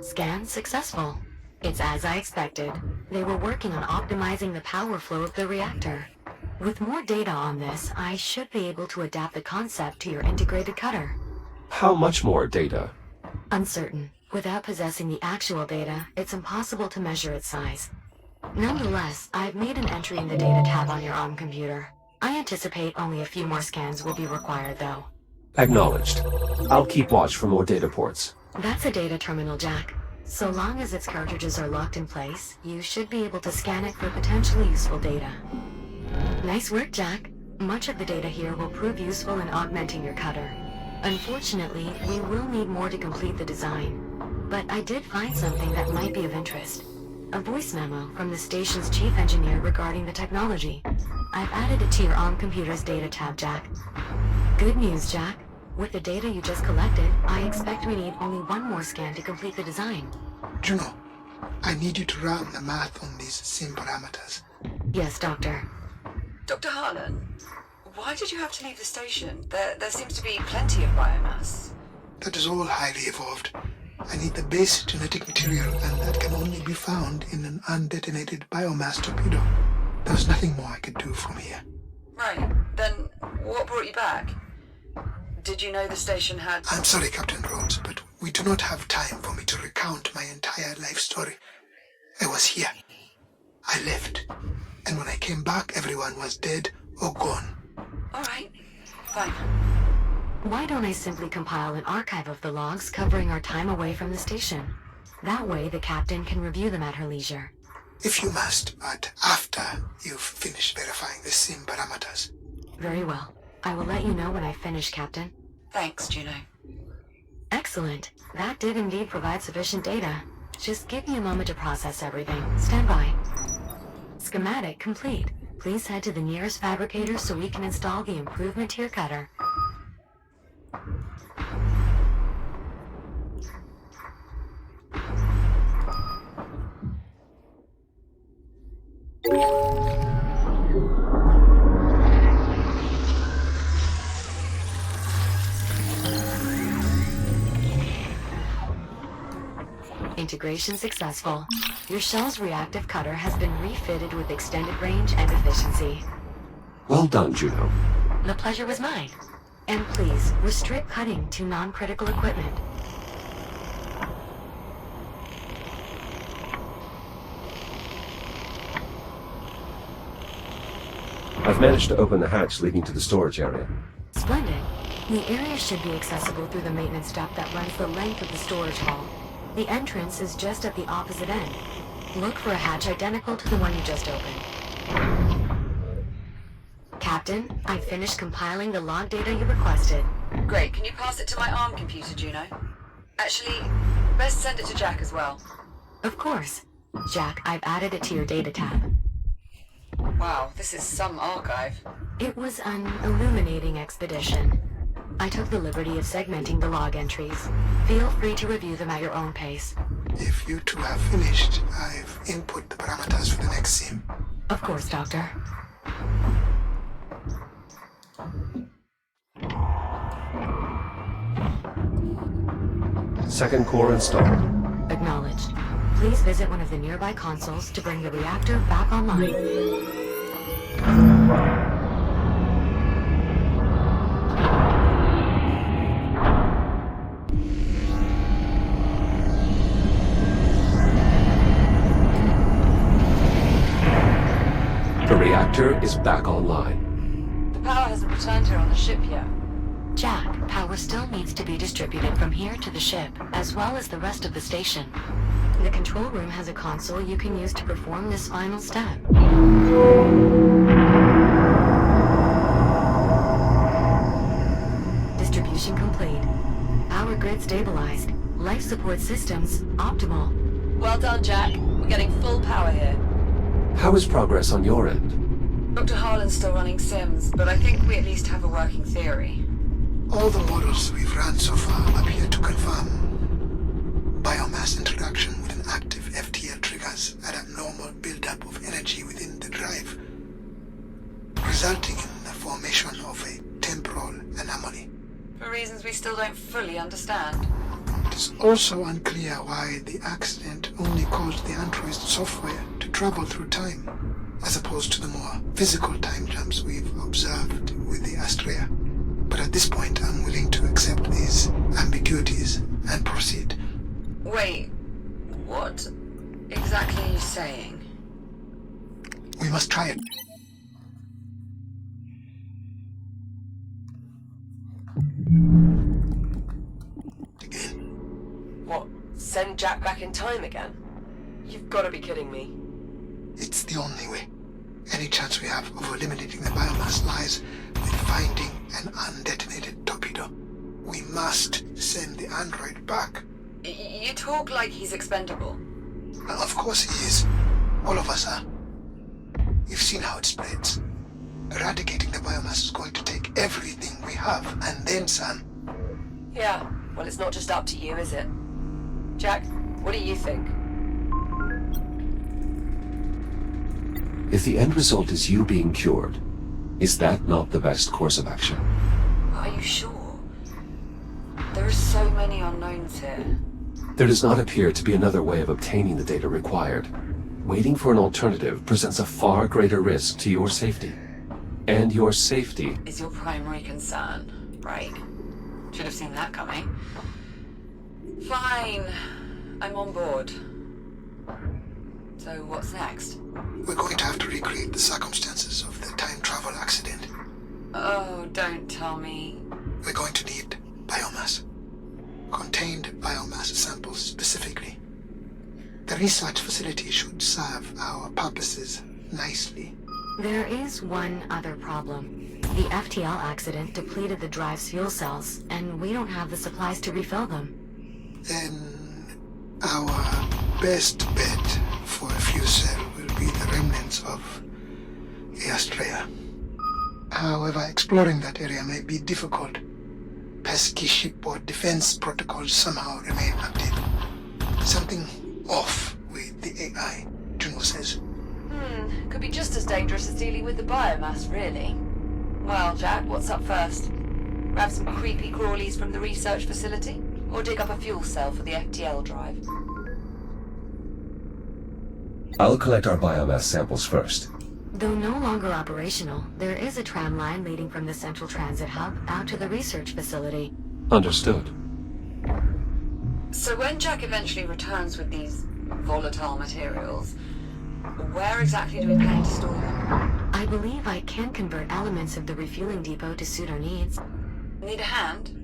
Scan successful. It's as I expected. They were working on optimizing the power flow of the reactor. With more data on this, I should be able to adapt the concept to your integrated cutter. How much more data? Uncertain. Without possessing the actual data, it's impossible to measure its size. Nonetheless, I've made an entry in the data tab on your ARM computer. I anticipate only a few more scans will be required, though. Acknowledged. I'll keep watch for more data ports. That's a data terminal, Jack. So long as its cartridges are locked in place, you should be able to scan it for potentially useful data. Nice work, Jack. Much of the data here will prove useful in augmenting your cutter. Unfortunately, we will need more to complete the design. But I did find something that might be of interest. A voice memo from the station's chief engineer regarding the technology. I've added it to your ARM computer's data tab, Jack. Good news, Jack. With the data you just collected, I expect we need only one more scan to complete the design. Juno, I need you to run the math on these sim parameters. Yes, Doctor. Dr. Harlan, why did you have to leave the station? There seems to be plenty of biomass. That is all highly evolved. I need the base genetic material, and that can only be found in an undetonated biomass torpedo. There's nothing more I could do from here. Right, then what brought you back? Did you know the station had... I'm sorry, Captain Rhodes, but we do not have time for me to recount my entire life story. I was here. I lived. And when I came back, everyone was dead or gone. All right, fine. Why don't I simply compile an archive of the logs covering our time away from the station? That way the captain can review them at her leisure. If you must, but after you've finished verifying the sim parameters. Very well. I will let you know when I finish, Captain. Thanks, Juno. Excellent. That did indeed provide sufficient data. Just give me a moment to process everything. Stand by. Schematic complete. Please head to the nearest fabricator so we can install the improvement to your cutter. Integration successful. Your shell's reactive cutter has been refitted with extended range and efficiency. Well done, Juno. The pleasure was mine. And please, restrict cutting to non-critical equipment. I've managed to open the hatch leading to the storage area. Splendid. The area should be accessible through the maintenance duct that runs the length of the storage hall. The entrance is just at the opposite end. Look for a hatch identical to the one you just opened. Captain, I've finished compiling the log data you requested. Great, can you pass it to my ARM computer, Juno? Actually, best send it to Jack as well. Of course. Jack, I've added it to your data tab. Wow, this is some archive. It was an illuminating expedition. I took the liberty of segmenting the log entries. Feel free to review them at your own pace. If you two have finished, I've input the parameters for the next sim. Of course, Doctor. Second core installed. Acknowledged. Please visit one of the nearby consoles to bring the reactor back online. The reactor is back online. The power hasn't returned here on the ship yet. Jack, power still needs to be distributed from here to the ship, as well as the rest of the station. The control room has a console you can use to perform this final step. Distribution complete. Power grid stabilized. Life support systems optimal. Well done, Jack. We're getting full power here. How is progress on your end? Dr. Harlan's still running sims, but I think we at least have a working theory. All the models we've run so far appear to confirm biomass interaction with an active FTL triggers an abnormal buildup of energy within the drive, resulting in the formation of a temporal anomaly. For reasons we still don't fully understand. It is also unclear why the accident only caused the android's software to travel through time, as opposed to the more physical time jumps we've observed with the Astrea. But at this point, I'm willing to accept these ambiguities and proceed. Wait, what exactly are you saying? We must try it. What, send Jack back in time again? You've got to be kidding me. It's the only way. Any chance we have of eliminating the biomass lies with finding an undetonated torpedo. We must send the android back. You talk like he's expendable. Of course he is. All of us are. You've seen how it spreads. Eradicating the biomass is going to take everything we have, and then some. Yeah, well, it's not just up to you, is it? Jack, what do you think? If the end result is you being cured, is that not the best course of action? Are you sure? There are so many unknowns here. There does not appear to be another way of obtaining the data required. Waiting for an alternative presents a far greater risk to your safety. And your safety is your primary concern, right? Should have seen that coming. Fine. I'm on board. So what's next? We're going to have to recreate the circumstances of the time travel accident. Oh, don't tell me. We're going to need biomass. Contained biomass samples specifically. The research facility should serve our purposes nicely. There is one other problem. The FTL accident depleted the drive's fuel cells, and we don't have the supplies to refill them. Then our best bet for a fuel cell will be the remnants of the Astrea. However, exploring that area may be difficult. Pesky shipboard defense protocols somehow remain active. Something off with the AI, Juno says. Could be just as dangerous as dealing with the biomass, really. Well, Jack, what's up first? Grab some creepy crawlies from the research facility? Or dig up a fuel cell for the FTL drive? I'll collect our biomass samples first. Though no longer operational, there is a tram line leading from the central transit hub out to the research facility. Understood. So when Jack eventually returns with these volatile materials, where exactly do we plan to store them? I believe I can convert elements of the refueling depot to suit our needs. Need a hand?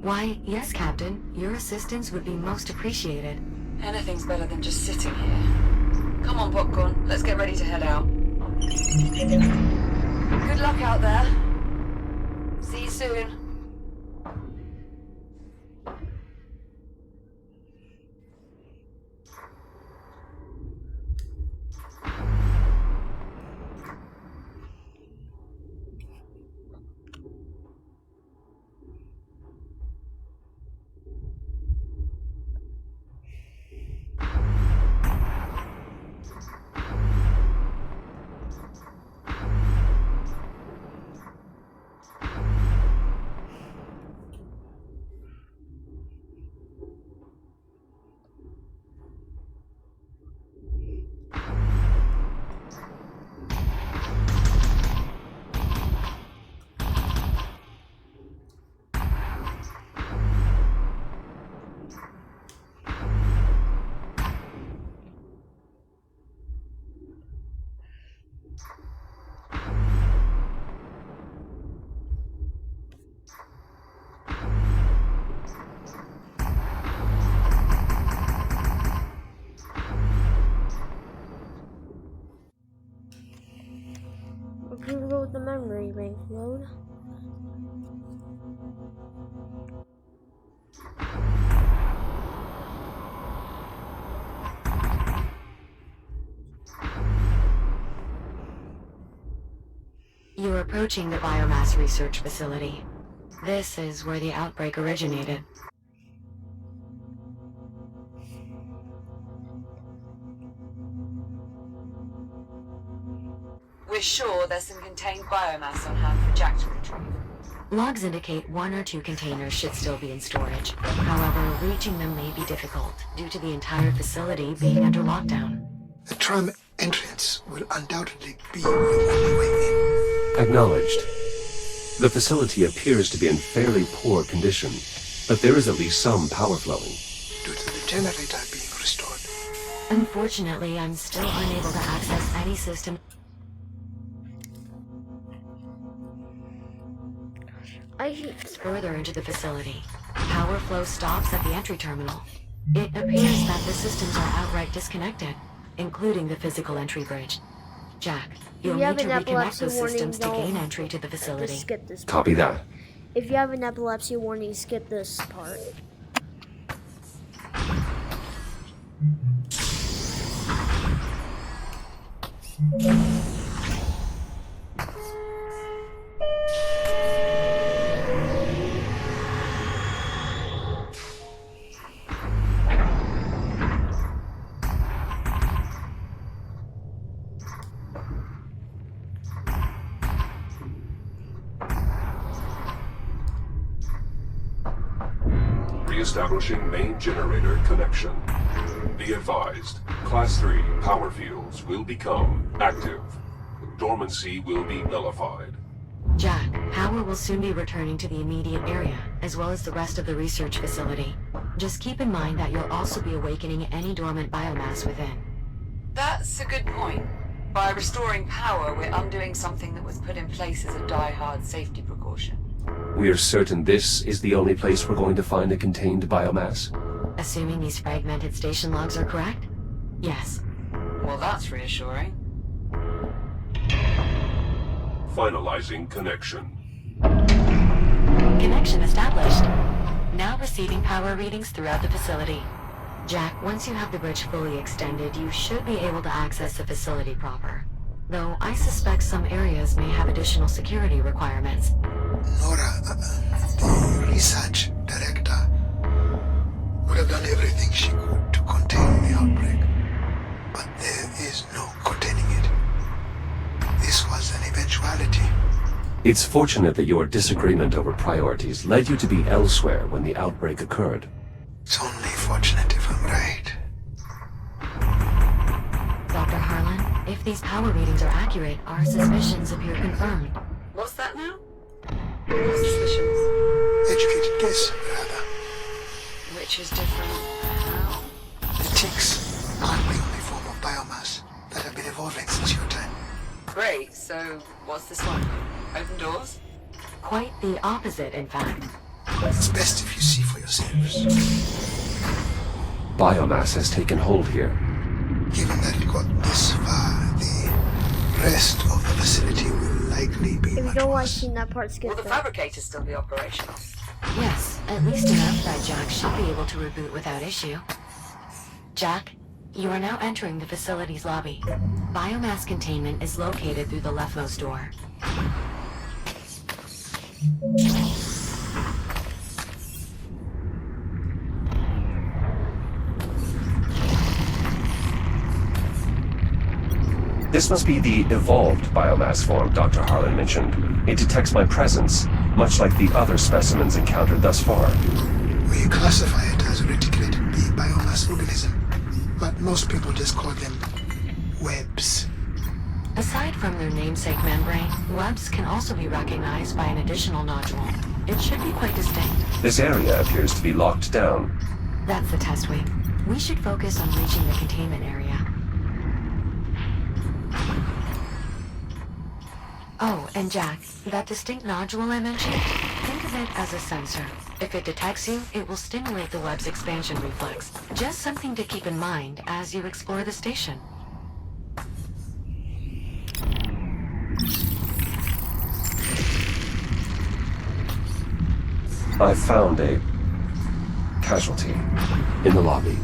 Why, yes, Captain. Your assistance would be most appreciated. Anything's better than just sitting here. Come on, Popcorn. Let's get ready to head out. Good luck out there. See you soon. Reload the memory bank. Load. You're approaching the biomass research facility. This is where the outbreak originated. We're sure there's some contained biomass on hand for Jack to retrieve. Logs indicate 1 or 2 containers should still be in storage. However, reaching them may be difficult due to the entire facility being under lockdown. The tram entrance will undoubtedly be the only way in. Acknowledged. The facility appears to be in fairly poor condition, but there is at least some power flowing. Due to the generator being restored. Unfortunately, I'm still unable to access any system. Further into the facility. Power flow stops at the entry terminal. It appears that the systems are outright disconnected, including the physical entry bridge. Jack, you'll need to reconnect those systems to gain entry to the facility. Skip this part. Copy that. If you have an epilepsy warning, skip this part. Establishing main generator connection. Be advised, Class 3 power fields will become active. Dormancy will be nullified. Jack, power will soon be returning to the immediate area, as well as the rest of the research facility. Just keep in mind that you'll also be awakening any dormant biomass within. That's a good point. By restoring power, we're undoing something that was put in place as a die-hard safety precaution. We are certain this is the only place we're going to find a contained biomass? Assuming these fragmented station logs are correct? Yes. Well, that's reassuring. Finalizing connection. Connection established. Now receiving power readings throughout the facility. Jack, once you have the bridge fully extended, you should be able to access the facility proper. Though I suspect some areas may have additional security requirements. Nora, the research director, would have done everything she could to contain the outbreak. But there is no containing it. This was an eventuality. It's fortunate that your disagreement over priorities led you to be elsewhere when the outbreak occurred. It's only fortunate if I'm right. Dr. Harlan, if these power readings are accurate, our suspicions appear confirmed. What's that now? What suspicions? Educated guess, rather. Which is different how? The ticks aren't the only form of biomass that have been evolving since your time. Great, so what's this one? Open doors? Quite the opposite, in fact. It's best if you see for yourselves. Biomass has taken hold here. Given that it got this far, the rest of the facility will likely be If you much don't like worse. seeing that part, skip Will the it. fabricator still be operational? Yes, at least enough that Jack should be able to reboot without issue. Jack, you are now entering the facility's lobby. Biomass containment is located through the leftmost door. This must be the evolved biomass form Dr. Harlan mentioned. It detects my presence, much like the other specimens encountered thus far. We classify it as a reticulated B biomass organism, but most people just call them webs. Aside from their namesake membrane, webs can also be recognized by an additional nodule. It should be quite distinct. This area appears to be locked down. That's the test wing. We should focus on reaching the containment area. Oh, and Jack, that distinct nodule I mentioned, think of it as a sensor. If it detects you, it will stimulate the web's expansion reflex. Just something to keep in mind as you explore the station. I found a casualty in the lobby.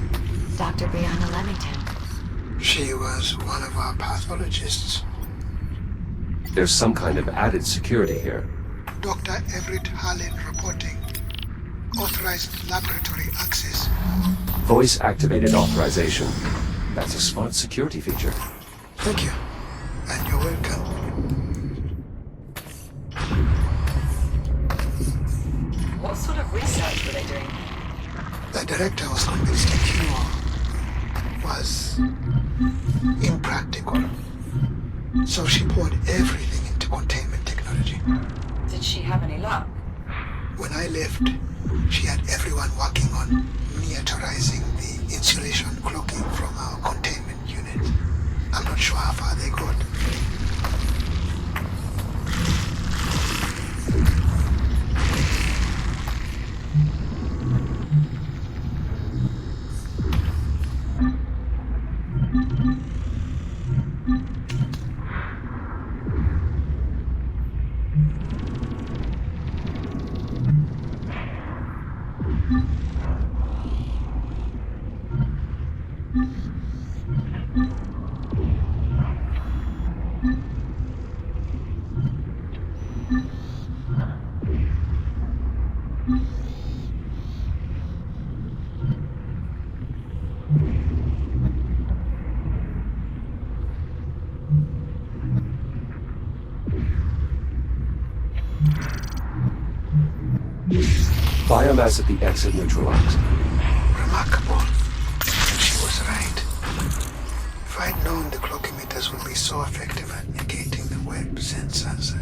Dr. Brianna Leamington. She was one of our pathologists. There's some kind of added security here. Dr. Everett Harlan reporting. Authorized laboratory access. Voice-activated authorization. That's a smart security feature. Thank you. And you're welcome. What sort of research were they doing? The director was convinced a cure was impractical. So she poured everything into containment technology. Did she have any luck? When I left, she had everyone working on miniaturizing the insulation cloaking from our containment unit. I'm not sure how far they got. Biomass at the exit neutralized. Remarkable. She was right. If I'd known the cloakimeters would be so effective at negating the web sensors.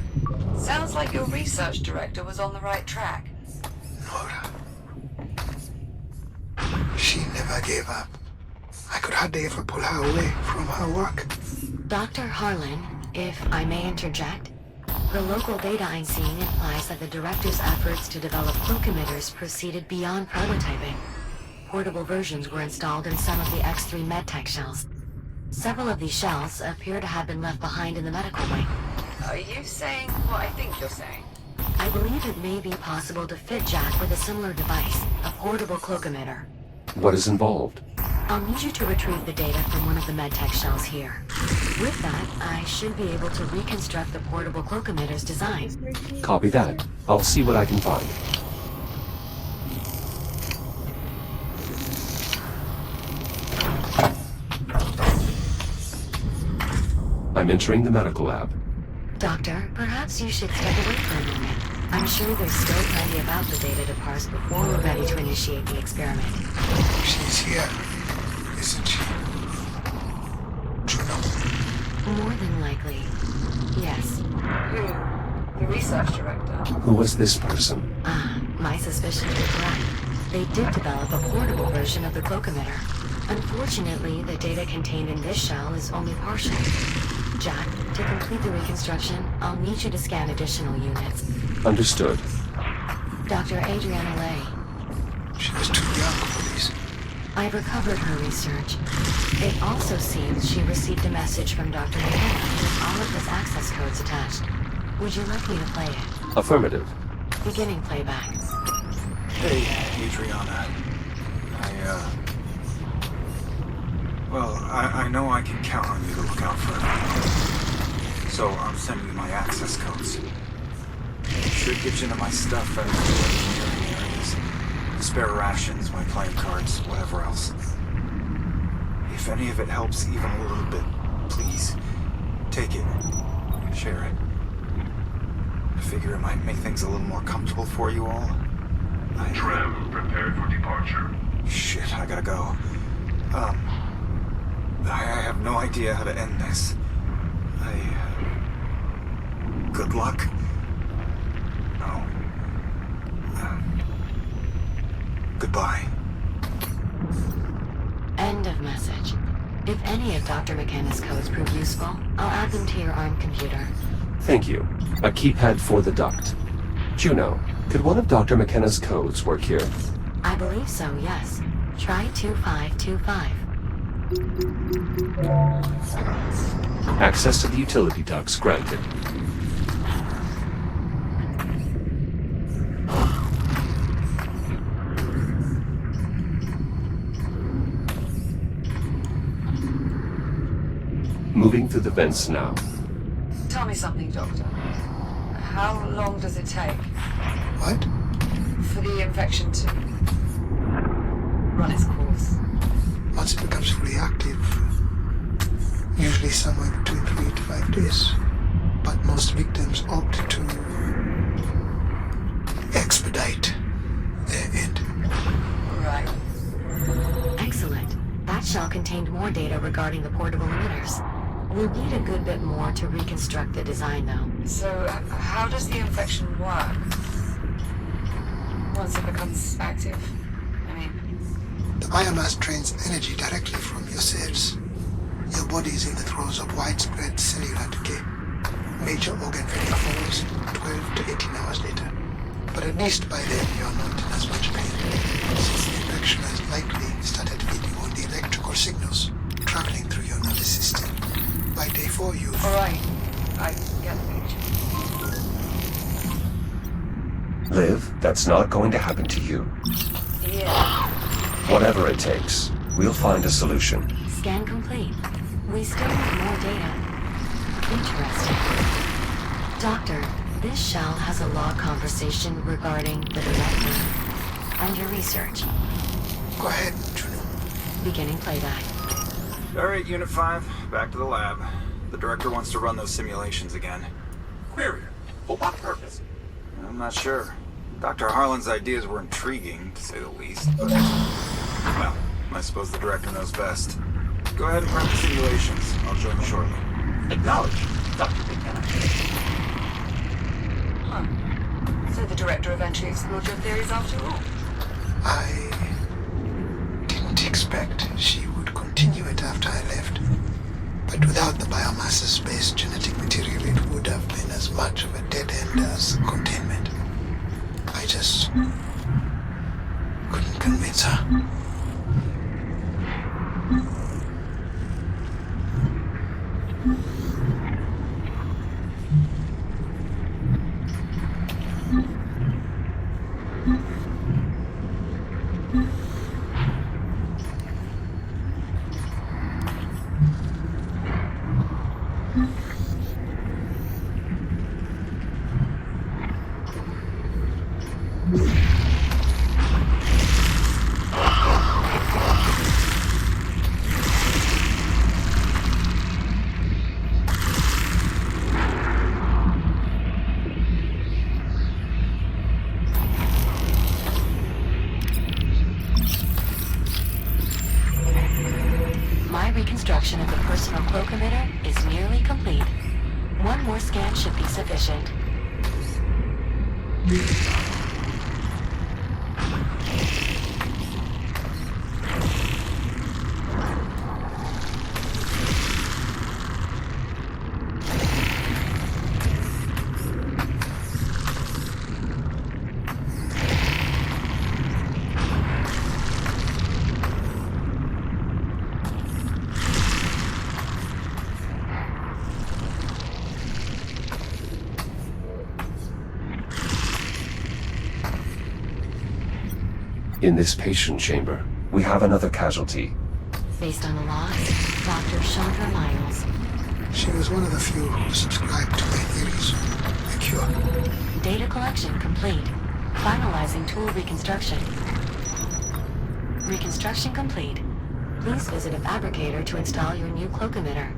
Sounds like your research director was on the right track. Nora. She never gave up. I could hardly ever pull her away from her work. Dr. Harlan, if I may interject, the local data I'm seeing implies that the director's efforts to develop cloakimeters proceeded beyond prototyping. Portable versions were installed in some of the X3 medtech shells. Several of these shells appear to have been left behind in the medical wing. Are you saying what I think you're saying? I believe it may be possible to fit Jack with a similar device, a portable cloakimeter. What is involved? I'll need you to retrieve the data from one of the medtech shells here. With that, I should be able to reconstruct the portable cloakimeter's design. Copy that. I'll see what I can find. I'm entering the medical lab. Doctor, perhaps you should step away for a moment. I'm sure there's still plenty about the data to parse before we're ready to initiate the experiment. She's here, isn't she? Juno. More than likely, yes. Who? The research director? Who was this person? My suspicions were correct. They did develop a portable version of the cloakimeter. Unfortunately, the data contained in this shell is only partial. Jack, to complete the reconstruction, I'll need you to scan additional units. Understood. Dr. Adriana Lay. She was too young for this. I've recovered her research. It also seems she received a message from Dr. McKenna with all of his access codes attached. Would you like me to play it? Affirmative. Beginning playback. Hey, Adriana. I know I can count on you to look out for me. So I'm sending you my access codes. Should get you into my stuff out of the engineering areas. Spare rations, my playing cards, whatever else. If any of it helps even a little bit, please, take it. Share it. I figure it might make things a little more comfortable for you all. Tram, prepare for departure. Shit, I gotta go. I have no idea how to end this. Good luck. Oh. Goodbye. End of message. If any of Dr. McKenna's codes prove useful, I'll add them to your ARM computer. Thank you. A keypad for the duct. Juno, could one of Dr. McKenna's codes work here? I believe so, yes. Try 2525. Access to the utility ducts granted. Moving through the vents now. Tell me something, Doctor. How long does it take What? for the infection to run its course? Once it becomes fully active, usually somewhere between 3 to 5 days. But most victims opt to expedite their end. Right. Excellent. That shell contained more data regarding the portable emitters. We'll need a good bit more to reconstruct the design, though. So, how does the infection work? Once it becomes active? I mean... The biomass drains energy directly from your cells. Your body is in the throes of widespread cellular decay. Major organ failure follows 12 to 18 hours later. But at least by then you're not in as much pain, since the infection has likely started feeding on the electrical signals traveling through your nervous system. By day 4 you've... Alright, I get the picture. Liv, that's not going to happen to you. Yeah. Whatever it takes, we'll find a solution. Scan complete. We still need more data. Interesting. Doctor, this shell has a log conversation regarding the director and your research. Go ahead, Juno. Beginning playback. Alright, Unit 5, back to the lab. The director wants to run those simulations again. Query. For what purpose? I'm not sure. Dr. Harlan's ideas were intriguing, to say the least, but... Well, I suppose the director knows best. Go ahead and run the simulations. I'll join you shortly. Acknowledge, Dr. McKenna. Huh. So the director eventually explored your theories after all? I didn't expect she would continue it after I left. But without the biomass-based genetic material, it would have been as much of a dead end as containment. I just couldn't convince her. Reconstruction of the personal cloak emitter is nearly complete. One more scan should be sufficient. In this patient chamber, we have another casualty. Based on the logs, Dr. Chandra Miles. She was one of the few who subscribed to my theories. A cure. Data collection complete. Finalizing tool reconstruction. Reconstruction complete. Please visit a fabricator to install your new cloak emitter.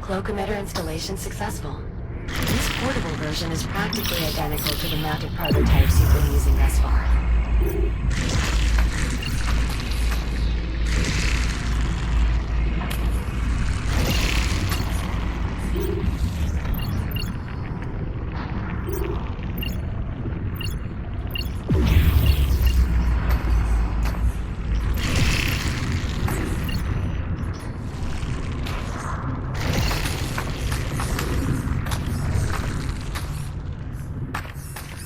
Cloak emitter installation successful. This portable version is practically identical to the mounted prototypes you've been using thus far.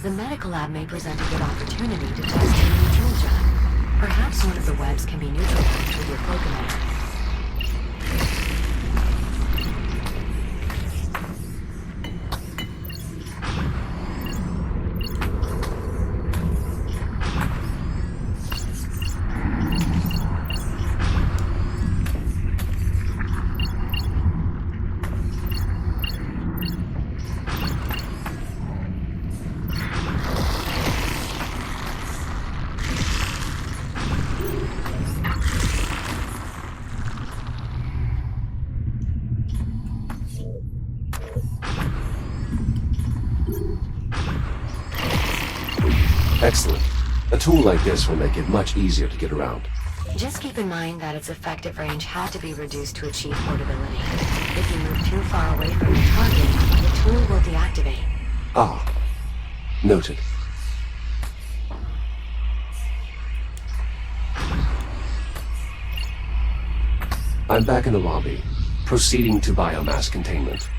The medical lab may present a good opportunity to test your new tool jet. Perhaps one of the webs can be neutralized with your cloak emitter. Excellent. A tool like this will make it much easier to get around. Just keep in mind that its effective range had to be reduced to achieve portability. If you move too far away from the target, the tool will deactivate. Ah. Noted. I'm back in the lobby, proceeding to biomass containment.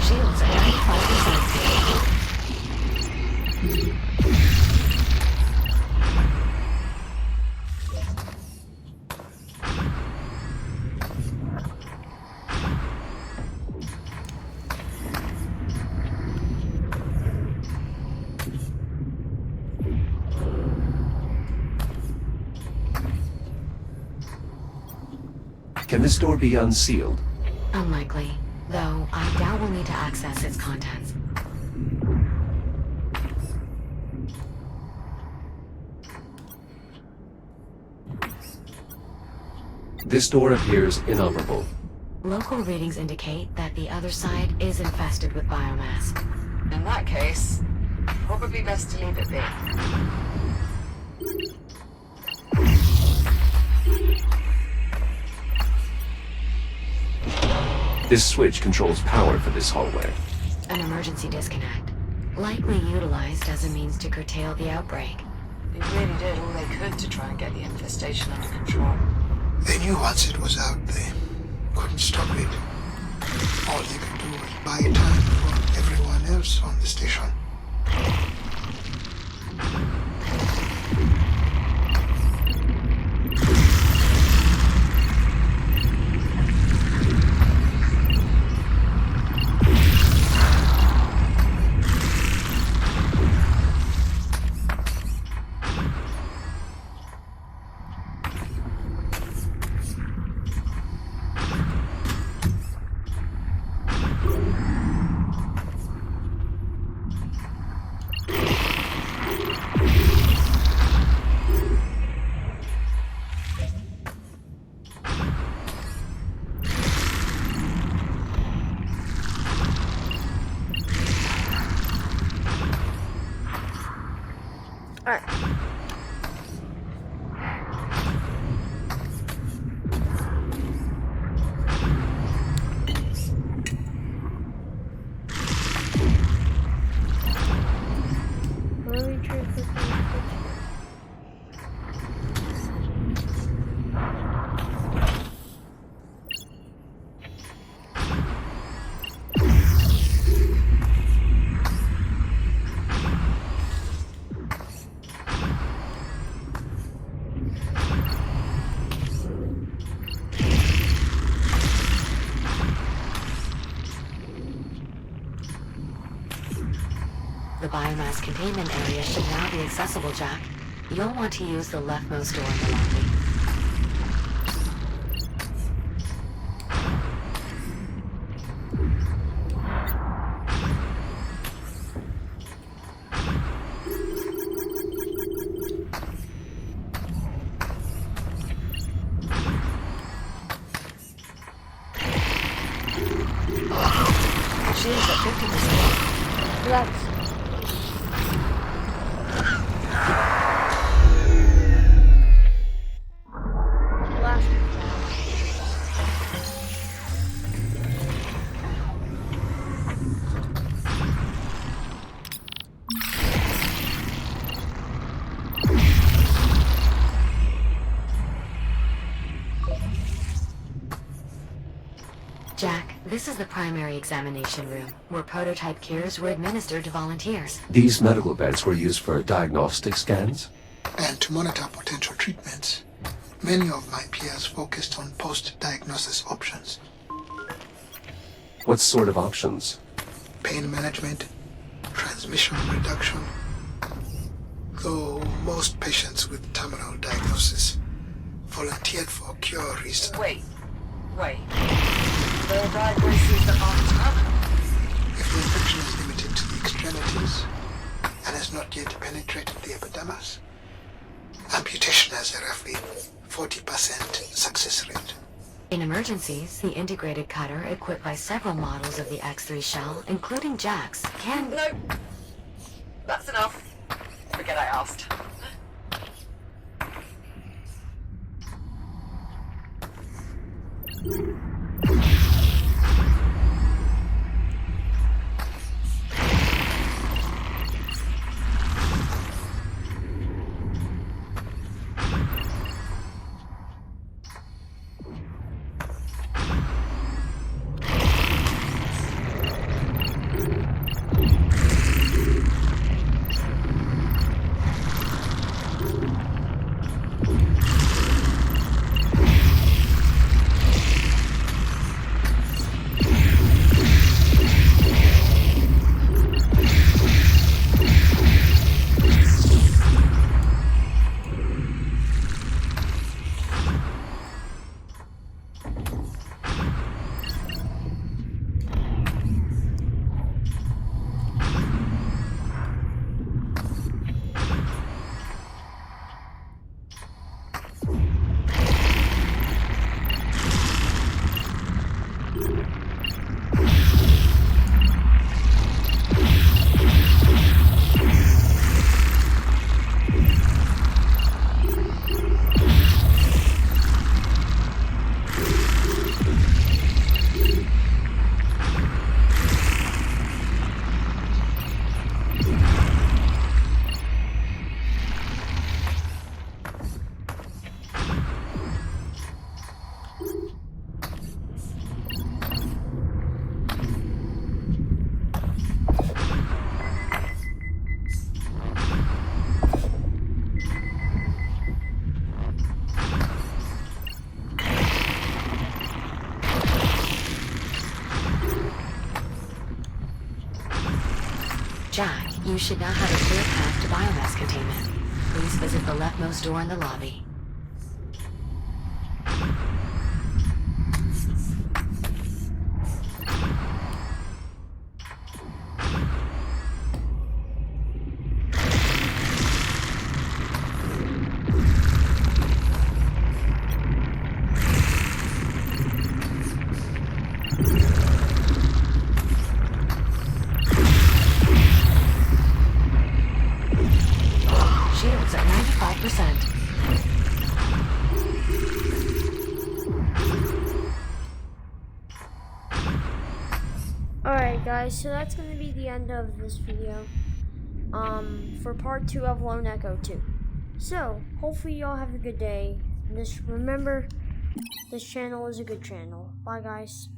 Shields at 95%. Can this door be unsealed? Unlikely, though I doubt we'll need to access its contents. This door appears inoperable. Local readings indicate that the other side is infested with biomass. In that case, probably best to leave it be. This switch controls power for this hallway. An emergency disconnect. Likely utilized as a means to curtail the outbreak. They really did all they could to try and get the infestation under control. They knew once it was out, they couldn't stop it. All they could do was buy time for everyone else on the station. biomass containment area should now be accessible, Jack. You'll want to use the leftmost door in the lobby. Shields at 50%. Let's. Jack, this is the primary examination room, where prototype cures were administered to volunteers. These medical beds were used for diagnostic scans? And to monitor potential treatments. Many of my peers focused on post-diagnosis options. What sort of options? Pain management, transmission reduction. Though most patients with terminal diagnosis volunteered for cure research. Wait. The diagnoses that aren't terminal. If the infection is limited to the extremities and has not yet penetrated the epidermis, amputation has a roughly 40% success rate. In emergencies, the integrated cutter, equipped by several models of the X3 shell, including Jack's, can... No. That's enough. Forget I asked. Jack, you should now have a clear path to biomass containment. Please visit the leftmost door in the lobby. Shields at 95%. Alright guys, so that's gonna be the end of this video. For part 2 of Lone Echo 2. So, hopefully y'all have a good day. And just remember, this channel is a good channel. Bye guys.